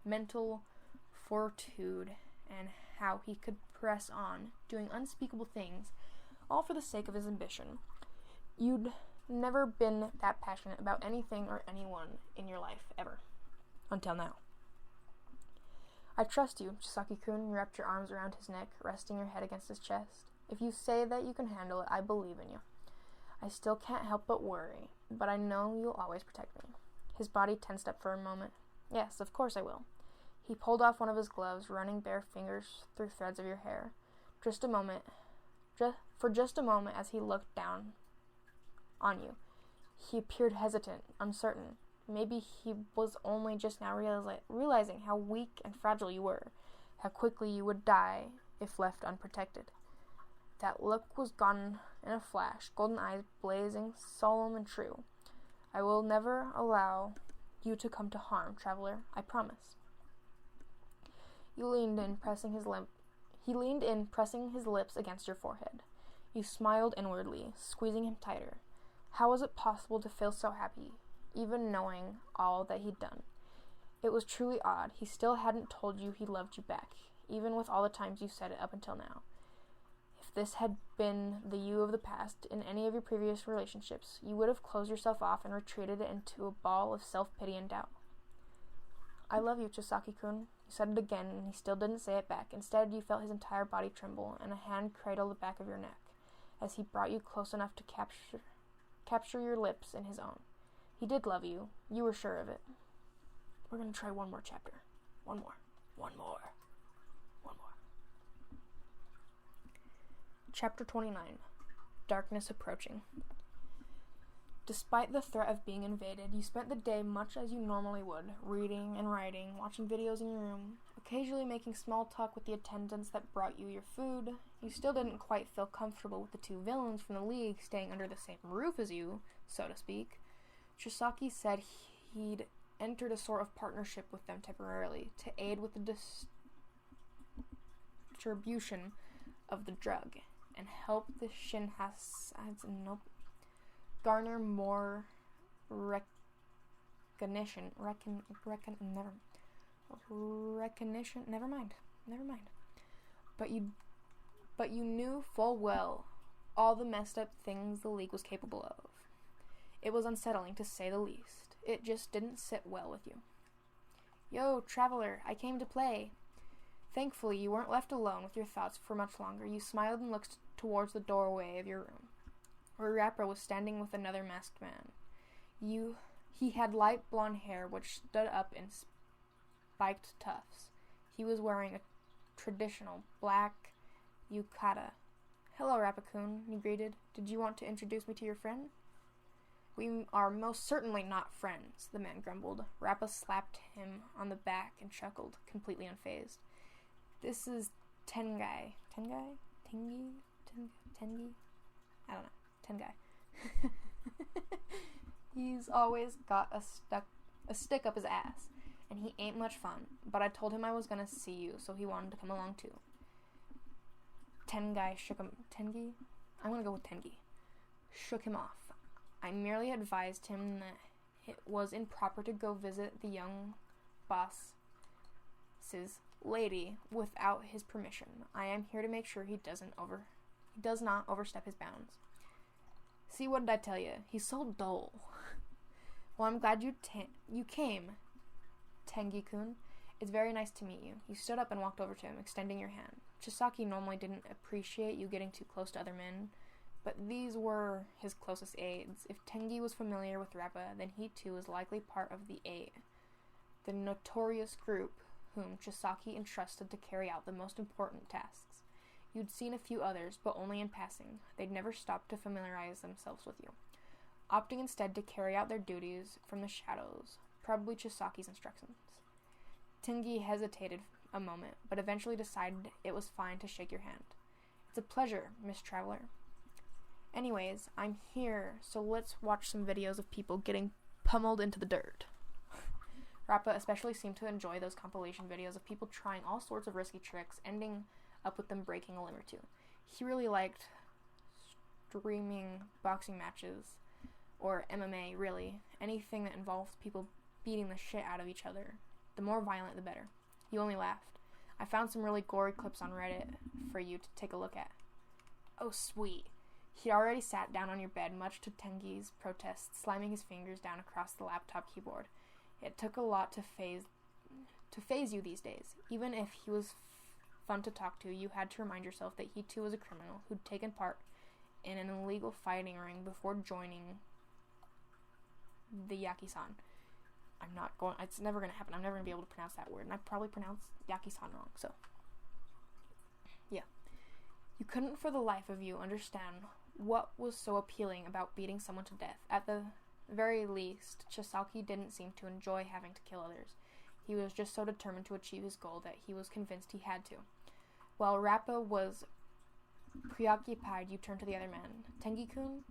mental fortitude and how he could press on, doing unspeakable things, all for the sake of his ambition. You'd never been that passionate about anything or anyone in your life, ever. Until now. I trust you, Chisaki-kun wrapped your arms around his neck, resting your head against his chest. If you say that you can handle it, I believe in you. I still can't help but worry, but I know you'll always protect me. His body tensed up for a moment. Yes, of course I will. He pulled off one of his gloves, running bare fingers through threads of your hair. For just a moment, as he looked down on you, he appeared hesitant, uncertain. Maybe he was only just now realizing how weak and fragile you were, how quickly you would die if left unprotected. That look was gone in a flash, golden eyes blazing, solemn and true. I will never allow you to come to harm, traveler, I promise. He leaned in, pressing his lips against your forehead. You smiled inwardly, squeezing him tighter. How was it possible to feel so happy, even knowing all that he'd done? It was truly odd. He still hadn't told you he loved you back, even with all the times you said it up until now. If this had been the you of the past in any of your previous relationships, you would have closed yourself off and retreated into a ball of self-pity and doubt. I love you, Chisaki-kun. You said it again, and he still didn't say it back. Instead, you felt his entire body tremble, and a hand cradled the back of your neck, as he brought you close enough to capture your lips in his own. He did love you. You were sure of it. We're going to try one more chapter. One more. Chapter 29. Darkness Approaching. Despite the threat of being invaded, you spent the day much as you normally would, reading and writing, watching videos in your room, occasionally making small talk with the attendants that brought you your food. You still didn't quite feel comfortable with the two villains from the League staying under the same roof as you, so to speak. Chisaki said he'd entered a sort of partnership with them temporarily to aid with the distribution of the drug and help the garner more recognition. Never mind. But you knew full well all the messed up things the League was capable of. It was unsettling, to say the least. It just didn't sit well with you. Yo, traveler, I came to play. Thankfully, you weren't left alone with your thoughts for much longer. You smiled and looked towards the doorway of your room, where Rapper was standing with another masked man. He had light blonde hair which stood up in spiked tufts. He was wearing a traditional black yukata. Hello, Rappa-kun, you greeted. Did you want to introduce me to your friend? We are most certainly not friends, the man grumbled. Rappa slapped him on the back and chuckled, completely unfazed. This is Tengai. Tengi? I don't know. Tengai. He's always got a stick up his ass, and he ain't much fun, but I told him I was gonna see you, so he wanted to come along too. Tengai shook him. Tengi? I'm gonna go with Tengi. Shook him off. I merely advised him that it was improper to go visit the young boss's lady without his permission. I am here to make sure he does not overstep his bounds. See, what did I tell you? He's so dull. Well, I'm glad you came, Tengi-kun. It's very nice to meet you. You stood up and walked over to him, extending your hand. Chisaki normally didn't appreciate you getting too close to other men, but these were his closest aides. If Tengi was familiar with Rappa, then he too was likely part of the aid, the notorious group whom Chisaki entrusted to carry out the most important tasks. You'd seen a few others, but only in passing. They'd never stopped to familiarize themselves with you, opting instead to carry out their duties from the shadows, probably Chisaki's instructions. Tengi hesitated a moment, but eventually decided it was fine to shake your hand. It's a pleasure, Miss Traveler. Anyways, I'm here, so let's watch some videos of people getting pummeled into the dirt. Rappa especially seemed to enjoy those compilation videos of people trying all sorts of risky tricks, ending up with them breaking a limb or two. He really liked streaming boxing matches, or MMA, really. Anything that involved people beating the shit out of each other. The more violent, the better. He only laughed. I found some really gory clips on Reddit for you to take a look at. Oh, sweet. He already sat down on your bed, much to Tengi's protest, slamming his fingers down across the laptop keyboard. It took a lot to phase you these days. Even if he was fun to talk to, you had to remind yourself that he too was a criminal who'd taken part in an illegal fighting ring before joining the Yaki-san. It's never going to happen. I'm never going to be able to pronounce that word, and I probably pronounced Yaki-san wrong, so. Yeah. You couldn't for the life of you understand what was so appealing about beating someone to death. At the very least, Chisaki didn't seem to enjoy having to kill others. He was just so determined to achieve his goal that he was convinced he had to. While Rappa was preoccupied, you turned to the other man. Tengi-kun,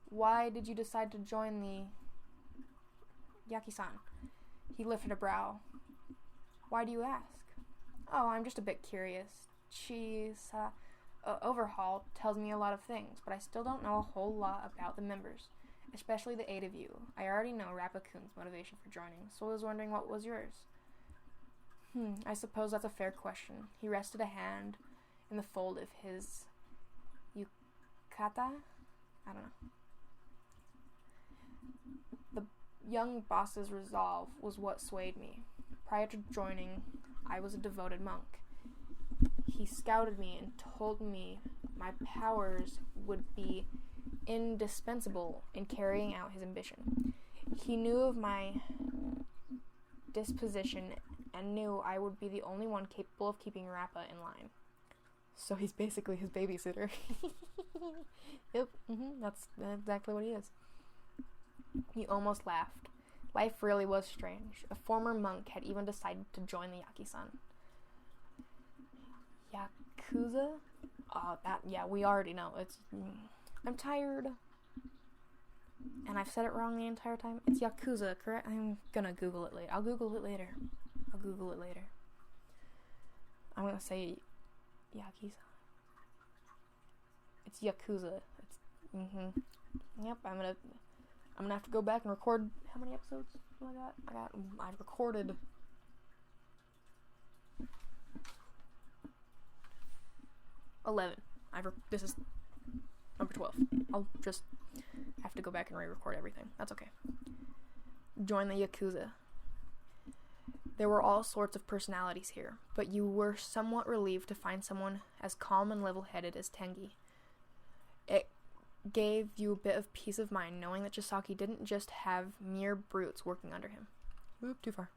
why did you decide to join the Yaki-san? He lifted a brow. Why do you ask? Oh, I'm just a bit curious. Overhaul tells me a lot of things, but I still don't know a whole lot about the members, especially the 8 of you. I already know Rappa-kun's motivation for joining, so I was wondering what was yours. I suppose that's a fair question. He rested a hand in the fold of his Kata? I don't know. The young boss's resolve was what swayed me. Prior to joining, I was a devoted monk. He scouted me and told me my powers would be indispensable in carrying out his ambition. He knew of my disposition and knew I would be the only one capable of keeping Rappa in line. So he's basically his babysitter. Yep, that's exactly what he is. He almost laughed. Life really was strange. A former monk had even decided to join the Yaki-san. Yakuza? Oh, we already know. I'm tired. And I've said it wrong the entire time. It's Yakuza, correct? I'm gonna Google it later. I'll Google it later. I'm gonna say Yakiza. It's Yakuza. Yep, I'm gonna have to go back and record. How many episodes do I got? I've recorded 11. This is number 12. I'll just have to go back and re-record everything. That's okay. Join the Yakuza. There were all sorts of personalities here, but you were somewhat relieved to find someone as calm and level-headed as Tengi. It gave you a bit of peace of mind knowing that Chisaki didn't just have mere brutes working under him. Oop, too far.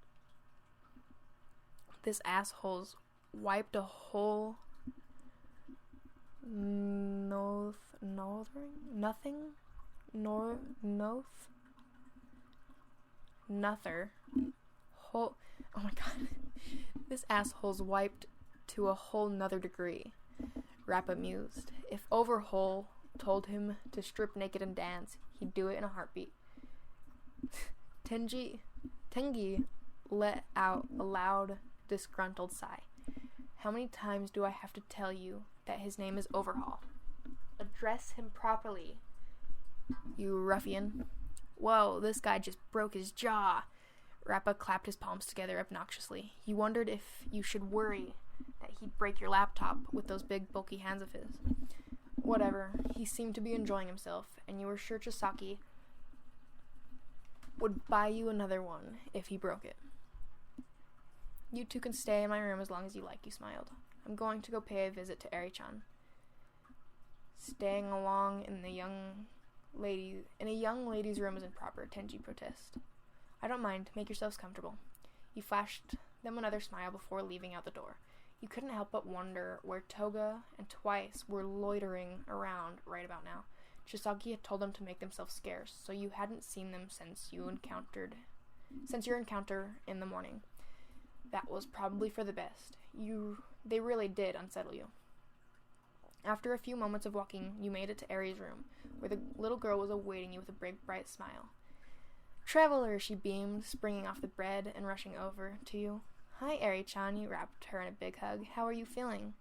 This asshole's wiped a whole oh my god. This asshole's wiped to a whole nother degree. Rappa mused. If Overhaul told him to strip naked and dance, he'd do it in a heartbeat. Tengi let out a loud, disgruntled sigh. How many times do I have to tell you that his name is Overhaul? Address him properly, you ruffian. Whoa, this guy just broke his jaw. Rappa clapped his palms together obnoxiously. You wondered if you should worry that he'd break your laptop with those big, bulky hands of his. Whatever. He seemed to be enjoying himself, and you were sure Chisaki would buy you another one if he broke it. You two can stay in my room as long as you like, you smiled. I'm going to go pay a visit to Eri-chan. Staying along in a young lady's room isn't proper, Tenji protested. I don't mind. Make yourselves comfortable. You flashed them another smile before leaving out the door. You couldn't help but wonder where Toga and Twice were loitering around right about now. Chisaki had told them to make themselves scarce, so you hadn't seen them since your encounter in the morning. That was probably for the best. They really did unsettle you. After a few moments of walking, you made it to Eri's room, where the little girl was awaiting you with a big, bright smile. Traveler, she beamed, springing off the bed and rushing over to you. Hi, Eri-chan, you wrapped her in a big hug. How are you feeling?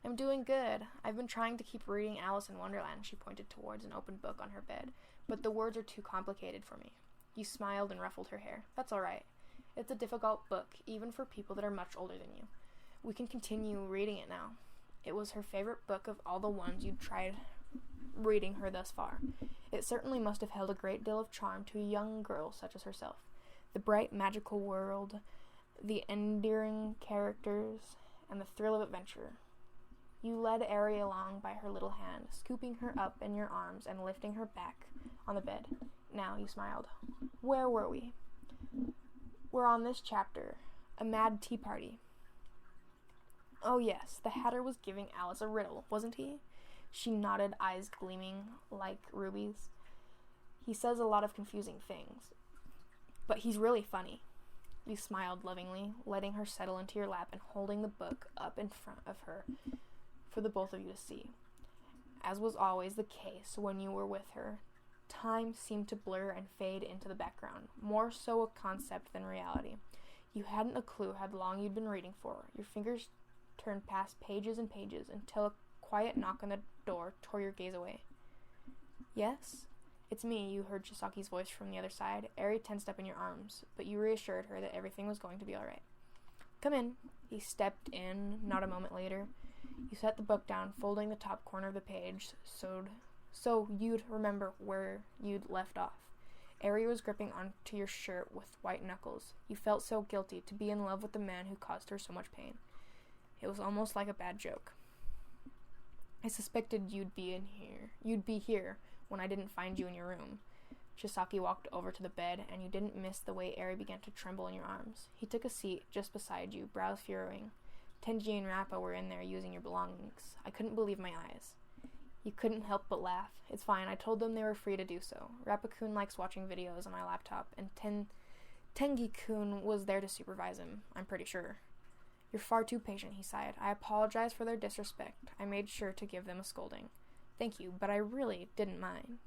I'm doing good. I've been trying to keep reading Alice in Wonderland, she pointed towards an open book on her bed, but the words are too complicated for me. You smiled and ruffled her hair. That's all right. It's a difficult book, even for people that are much older than you. We can continue reading it now. It was her favorite book of all the ones you'd tried reading her thus far. It certainly must have held a great deal of charm to a young girl such as herself. The bright, magical world, the endearing characters, and the thrill of adventure. You led Eri along by her little hand, scooping her up in your arms and lifting her back on the bed. Now, you smiled. Where were we? We're on this chapter. A mad tea party. Oh yes, the Hatter was giving Alice a riddle, wasn't he? She nodded, eyes gleaming like rubies. He says a lot of confusing things, but he's really funny. You smiled lovingly, letting her settle into your lap and holding the book up in front of her for the both of you to see. As was always the case when you were with her, time seemed to blur and fade into the background, more so a concept than reality. You hadn't a clue how long you'd been reading for. Your fingers turned past pages and pages until a quiet knock on the door tore your gaze away. Yes? It's me, you heard Chisaki's voice from the other side. Eri tensed up in your arms, but you reassured her that everything was going to be all right. Come in. He stepped in, not a moment later. You set the book down, folding the top corner of the page So you'd remember where you'd left off. Eri was gripping onto your shirt with white knuckles. You felt so guilty to be in love with the man who caused her so much pain. It was almost like a bad joke. I suspected you'd be here when I didn't find you in your room. Chisaki walked over to the bed, and you didn't miss the way Eri began to tremble in your arms. He took a seat just beside you, brows furrowing. Tenji and Rappa were in there using your belongings. I couldn't believe my eyes. You couldn't help but laugh. It's fine, I told them they were free to do so. Rappa-kun likes watching videos on my laptop, and Tengi-kun was there to supervise him, I'm pretty sure. You're far too patient, he sighed. I apologize for their disrespect. I made sure to give them a scolding. Thank you, but I really didn't mind.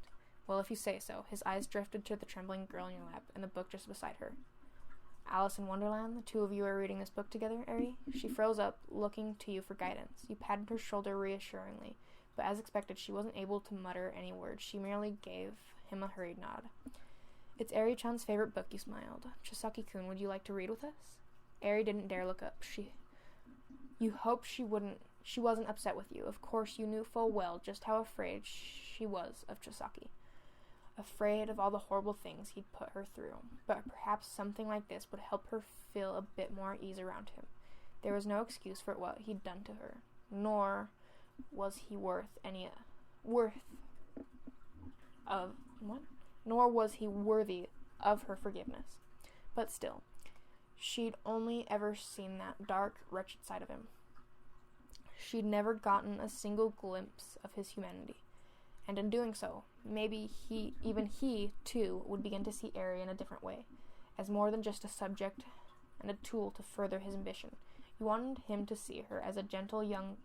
Well, if you say so. His eyes drifted to the trembling girl in your lap and the book just beside her. Alice in Wonderland, the two of you are reading this book together, Eri? She froze up, looking to you for guidance. You patted her shoulder reassuringly, but as expected, she wasn't able to mutter any words. She merely gave him a hurried nod. It's Eri-chan's favorite book, you smiled. Chisaki-kun, would you like to read with us? Eri didn't dare look up. You hoped she wasn't upset with you. Of course, you knew full well just how afraid she was of Chisaki. Afraid of all the horrible things he'd put her through. But perhaps something like this would help her feel a bit more at ease around him. There was no excuse for what he'd done to her. Nor was he worthy of her forgiveness. But still, she'd only ever seen that dark, wretched side of him. She'd never gotten a single glimpse of his humanity. And in doing so, maybe he, too, would begin to see Eri in a different way, as more than just a subject and a tool to further his ambition. You wanted him to see her as the gentle young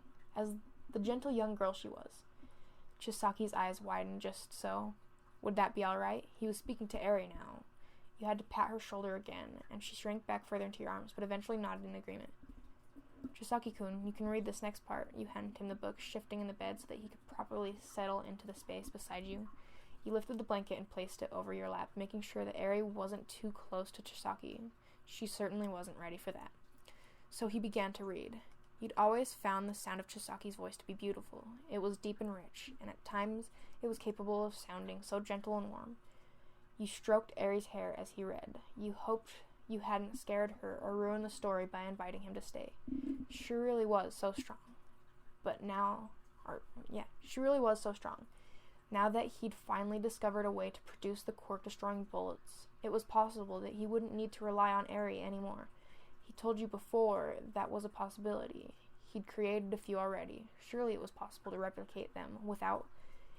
girl she was. Chisaki's eyes widened just so. Would that be all right? He was speaking to Eri now. You had to pat her shoulder again, and she shrank back further into your arms, but eventually nodded in agreement. Chisaki-kun, you can read this next part. You handed him the book, shifting in the bed so that he could properly settle into the space beside you. You lifted the blanket and placed it over your lap, making sure that Eri wasn't too close to Chisaki. She certainly wasn't ready for that. So he began to read. You'd always found the sound of Chisaki's voice to be beautiful. It was deep and rich, and at times it was capable of sounding so gentle and warm. You stroked Eri's hair as he read. You hoped you hadn't scared her or ruined the story by inviting him to stay. She really was so strong. She really was so strong. Now that he'd finally discovered a way to produce the quirk-destroying bullets, it was possible that he wouldn't need to rely on Eri anymore. He told you before that was a possibility. He'd created a few already. Surely it was possible to replicate them without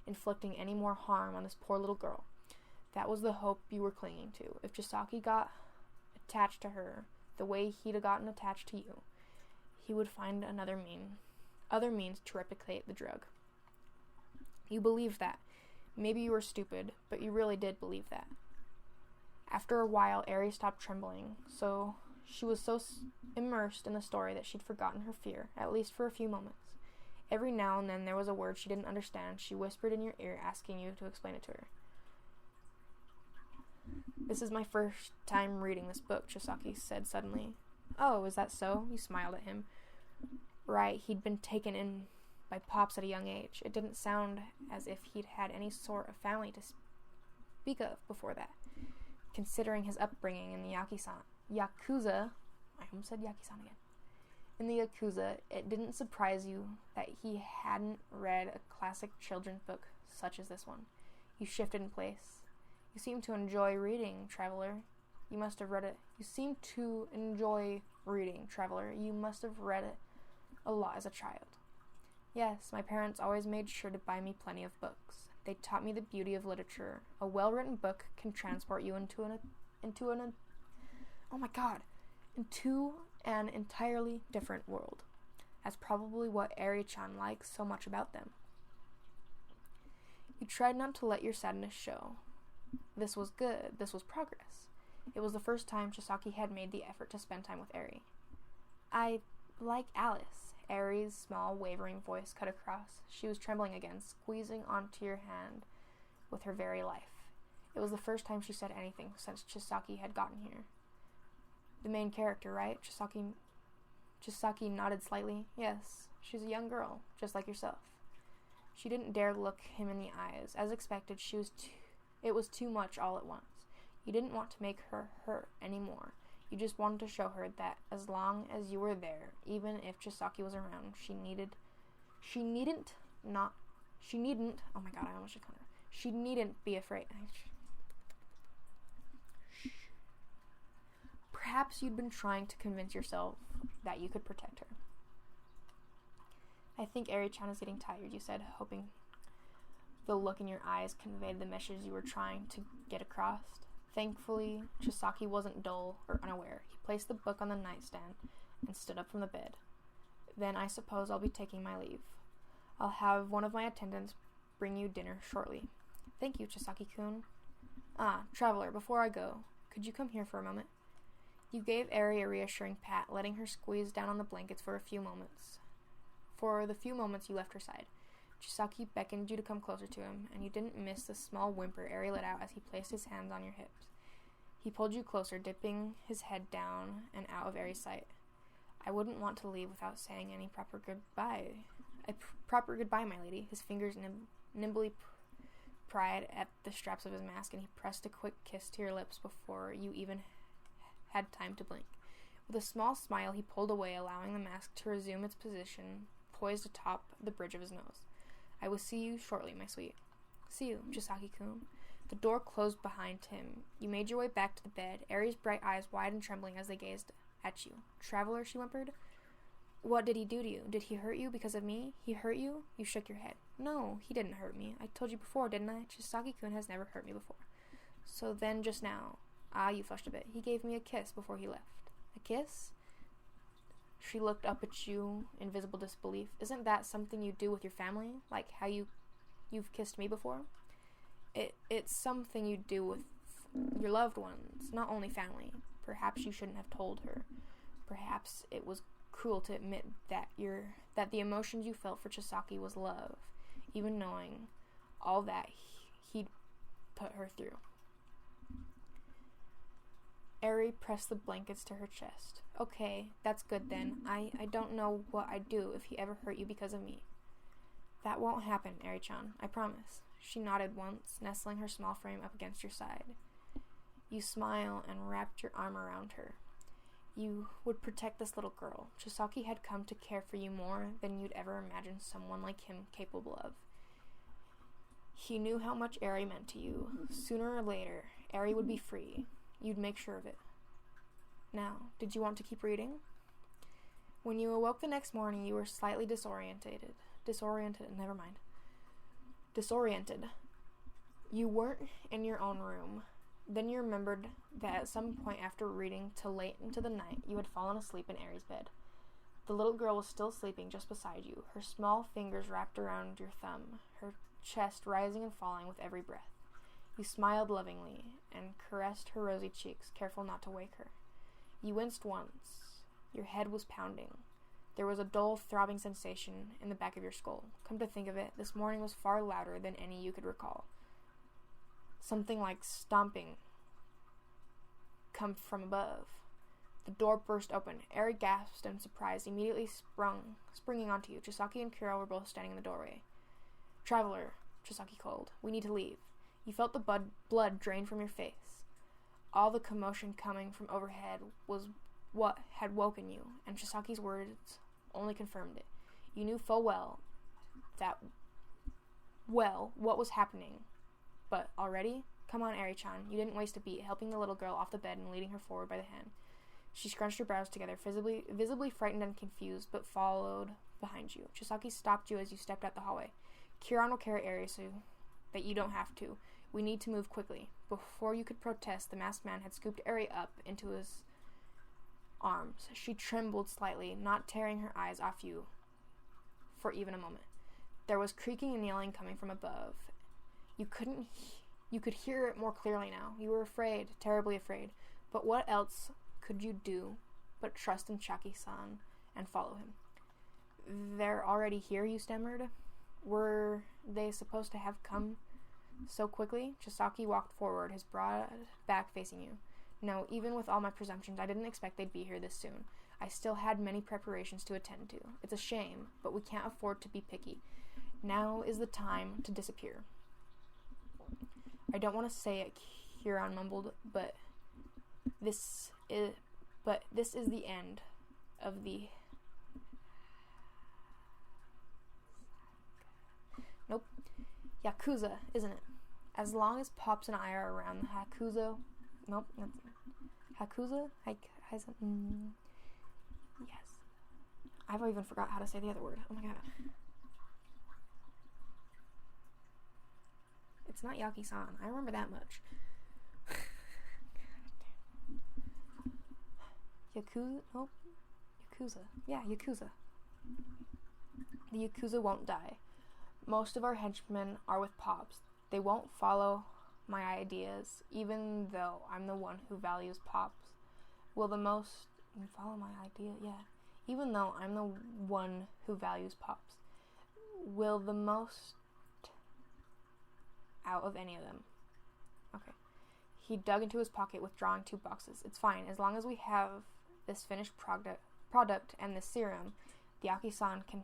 inflicting any more harm on this poor little girl. That was the hope you were clinging to. If Chisaki got attached to her the way he'd gotten attached to you, he would find other means to replicate the drug. You believed that. Maybe you were stupid, but you really did believe that. After a while, Eri stopped trembling, so she was so immersed in the story that she'd forgotten her fear, at least for a few moments. Every now and then there was a word she didn't understand. She whispered in your ear, asking you to explain it to her. This is my first time reading this book, Chisaki said suddenly. Oh, is that so? You smiled at him. Right, he'd been taken in by Pops at a young age. It didn't sound as if he'd had any sort of family to speak of before that. Considering his upbringing in the Yakuza, I almost said Yakuza again. In the Yakuza, it didn't surprise you that he hadn't read a classic children's book such as this one. You shifted in place. You seem to enjoy reading, traveler. You must have read it. You seem to enjoy reading, traveler. You must have read it a lot as a child. Yes, my parents always made sure to buy me plenty of books. They taught me the beauty of literature. A well-written book can transport you into an entirely different world. That's probably what Eri-chan likes so much about them. You tried not to let your sadness show. This was good. This was progress. It was the first time Chisaki had made the effort to spend time with Eri. I like Alice. Eri's small, wavering voice cut across. She was trembling again, squeezing onto your hand with her very life. It was the first time she said anything since Chisaki had gotten here. The main character, right? Chisaki nodded slightly. Yes, she's a young girl, just like yourself. She didn't dare look him in the eyes. As expected, it was too much all at once. You didn't want to make her hurt anymore. You just wanted to show her that as long as you were there, even if Chisaki was around, she needn't be afraid. Perhaps you'd been trying to convince yourself that you could protect her. I think Eri-chan is getting tired, you said, hoping the look in your eyes conveyed the message you were trying to get across. Thankfully, Chisaki wasn't dull or unaware. He placed the book on the nightstand and stood up from the bed. Then I suppose I'll be taking my leave. I'll have one of my attendants bring you dinner shortly. Thank you, Chisaki-kun. Traveler, before I go, could you come here for a moment? You gave Eri a reassuring pat, letting her squeeze down on the blankets for the few moments you left her side. Chisaki beckoned you to come closer to him, and you didn't miss the small whimper Eri let out as he placed his hands on your hips. He pulled you closer, dipping his head down and out of Eri's sight. I wouldn't want to leave without saying any proper goodbye. Proper goodbye, my lady. His fingers nimbly pried at the straps of his mask, and he pressed a quick kiss to your lips before you even had time to blink. With a small smile, he pulled away, allowing the mask to resume its position, poised atop the bridge of his nose. I will see you shortly, my sweet. See you, Chisaki-kun. The door closed behind him. You made your way back to the bed, Eri's bright eyes wide and trembling as they gazed at you. Traveler, she whimpered. What did he do to you? Did he hurt you because of me? He hurt you? You shook your head. No, he didn't hurt me. I told you before, didn't I? Chisaki-kun has never hurt me before. So then just now. You flushed a bit. He gave me a kiss before he left. A kiss? She looked up at you in visible disbelief. Isn't that something you do with your family? Like how you've kissed me before? It's something you do with your loved ones, not only family. Perhaps you shouldn't have told her. Perhaps it was cruel to admit that the emotions you felt for Chisaki was love, even knowing all that he'd put her through. Eri pressed the blankets to her chest. Okay, that's good then. I don't know what I'd do if he ever hurt you because of me. That won't happen, Eri-chan, I promise. She nodded once, nestling her small frame up against your side. You smiled and wrapped your arm around her. You would protect this little girl. Chisaki had come to care for you more than you'd ever imagined someone like him capable of. He knew how much Eri meant to you. Sooner or later, Eri would be free. You'd make sure of it. Now, did you want to keep reading? When you awoke the next morning, you were slightly disoriented. You weren't in your own room. Then you remembered that at some point after reading till late into the night, you had fallen asleep in Eri's bed. The little girl was still sleeping just beside you, her small fingers wrapped around your thumb, her chest rising and falling with every breath. You smiled lovingly and caressed her rosy cheeks, careful not to wake her. You winced once. Your head was pounding. There was a dull, throbbing sensation in the back of your skull. Come to think of it, this morning was far louder than any you could recall. Something like stomping come from above. The door burst open. Eri gasped in surprise, immediately springing onto you. Chisaki and Kira were both standing in the doorway. Traveler, Chisaki called. We need to leave. You felt the blood drain from your face. All the commotion coming from overhead was what had woken you, and Chisaki's words only confirmed it. You knew full well what was happening. But already? Come on, Eri-chan. You didn't waste a beat, helping the little girl off the bed and leading her forward by the hand. She scrunched her brows together, visibly frightened and confused, but followed behind you. Chisaki stopped you as you stepped out the hallway. Kiran will carry Eri so that you don't have to. We need to move quickly. Before you could protest, the masked man had scooped Eri up into his arms. She trembled slightly, not tearing her eyes off you for even a moment. There was creaking and yelling coming from above. You could hear it more clearly now. You were afraid, terribly afraid. But what else could you do but trust in Chaki-san and follow him? They're already here, you stammered. Were they supposed to have come so quickly? Chisaki walked forward, his broad back facing you. No, even with all my presumptions, I didn't expect they'd be here this soon. I still had many preparations to attend to. It's a shame, but we can't afford to be picky. Now is the time to disappear. I don't want to say it, Huron mumbled, but this is the end of the... Nope. Yakuza, isn't it? As long as Pops and I are around, the Hakuza... Nope. Hakuza? Yes. I've even forgot how to say the other word. Oh my god. It's not Yaki-san. I remember that much. Yakuza? Nope. Yakuza. Yeah, Yakuza. The Yakuza won't die. Most of our henchmen are with Pops. They won't follow my ideas, even though I'm the one who values Pops. Will the most... Follow my idea? Yeah. Even though I'm the one who values Pops. Will the most... out of any of them. Okay. He dug into his pocket, withdrawing 2 boxes. It's fine, as long as we have this finished product and this serum, the Yakuza can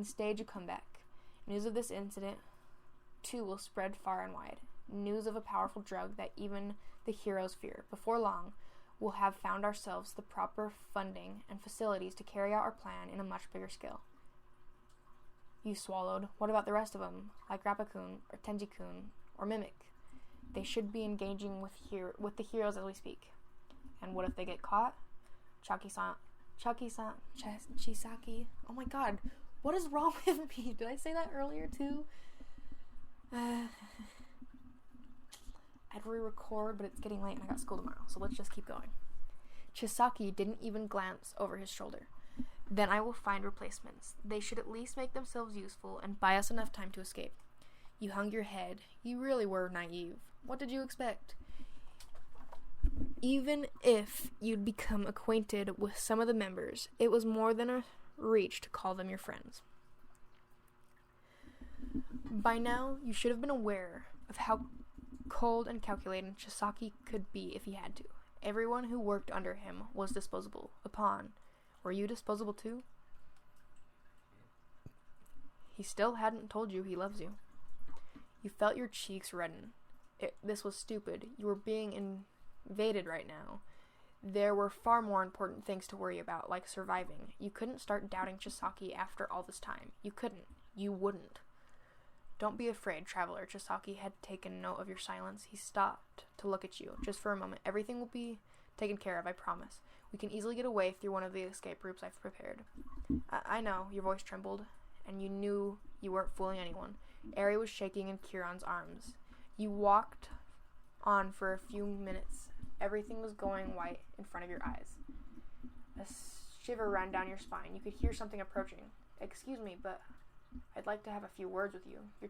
stage a comeback. News of this incident, too, will spread far and wide. News of a powerful drug that even the heroes fear. Before long, we'll have found ourselves the proper funding and facilities to carry out our plan in a much bigger scale. You swallowed. What about the rest of them, like Rappa-kun, or Tenji-kun, or Mimic? They should be engaging with the heroes as we speak. And what if they get caught? Chisaki. Oh my god, what is wrong with me? Did I say that earlier too? I'd re-record, but it's getting late and I got school tomorrow, so let's just keep going. Chisaki didn't even glance over his shoulder. Then I will find replacements. They should at least make themselves useful and buy us enough time to escape. You hung your head. You really were naive. What did you expect? Even if you'd become acquainted with some of the members, it was more than a reach to call them your friends. By now, you should have been aware of how cold and calculating Chisaki could be if he had to. Everyone who worked under him was disposable upon. Were you disposable too? He still hadn't told you he loves you. You felt your cheeks redden. This was stupid. You were being invaded right now. There were far more important things to worry about, like surviving. You couldn't start doubting Chisaki after all this time. You couldn't. You wouldn't. Don't be afraid, traveler. Chisaki had taken note of your silence. He stopped to look at you. Just for a moment. Everything will be taken care of, I promise. We can easily get away through one of the escape routes I've prepared. I know, your voice trembled, and you knew you weren't fooling anyone. Eri was shaking in Kieran's arms. You walked on for a few minutes. Everything was going white in front of your eyes. A shiver ran down your spine. You could hear something approaching. Excuse me, but I'd like to have a few words with you. You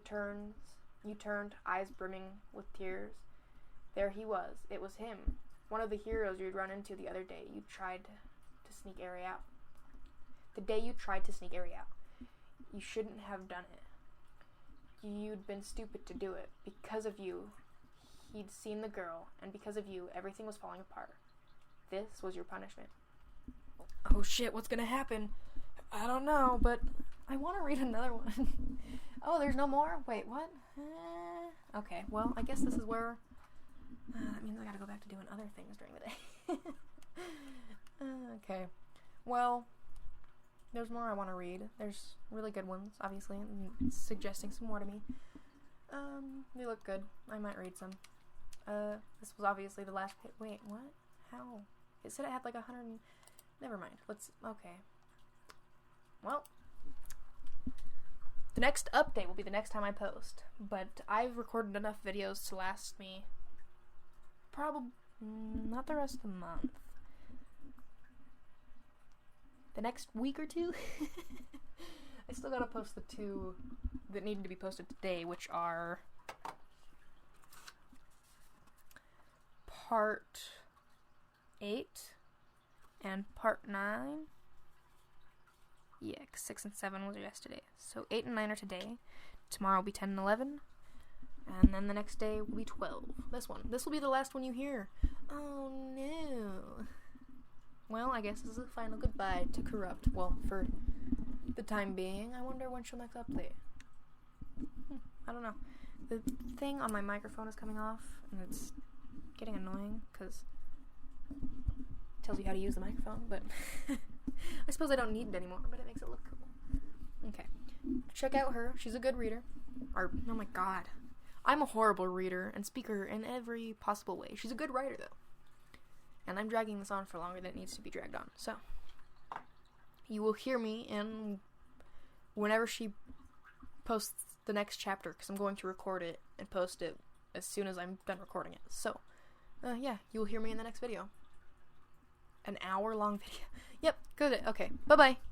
turned, eyes brimming with tears. There he was. It was him. One of the heroes you'd run into the other day. You tried to sneak Eri out. The day you tried to sneak Eri out. You shouldn't have done it. You'd been stupid to do it. Because of you, he'd seen the girl, and because of you, everything was falling apart. This was your punishment. Oh shit, what's gonna happen? I don't know, but I want to read another one. Oh, there's no more? Wait, what? Okay, well, I guess this is where... that means I gotta go back to doing other things during the day. Okay. Well, there's more I want to read. There's really good ones, obviously, and suggesting some more to me. They look good. I might read some. This was obviously the last pit. Wait, what? How? It said it had like 100... Never mind. Okay. Well, the next update will be the next time I post, but I've recorded enough videos to last me probably not the rest of the month. The next week or two? I still gotta post the 2 that needed to be posted today, which are part 8 and part 9. Yeah, 6 and 7 was yesterday. So 8 and 9 are today. Tomorrow will be 10 and 11. And then the next day will be 12. This one. This will be the last one you hear. Oh no. Well, I guess this is a final goodbye to Corrupt. Well, for the time being. I wonder when she'll next update. I don't know. The thing on my microphone is coming off, and it's getting annoying, because it tells you how to use the microphone, but I suppose I don't need it anymore, but it makes it look cool. Okay. Check out her. She's a good reader. Oh my god. I'm a horrible reader and speaker in every possible way. She's a good writer, though. And I'm dragging this on for longer than it needs to be dragged on. So, you will hear me whenever she posts the next chapter, because I'm going to record it and post it as soon as I'm done recording it. So, yeah, you will hear me in the next video. An hour-long video. Yep, good. Okay, bye-bye.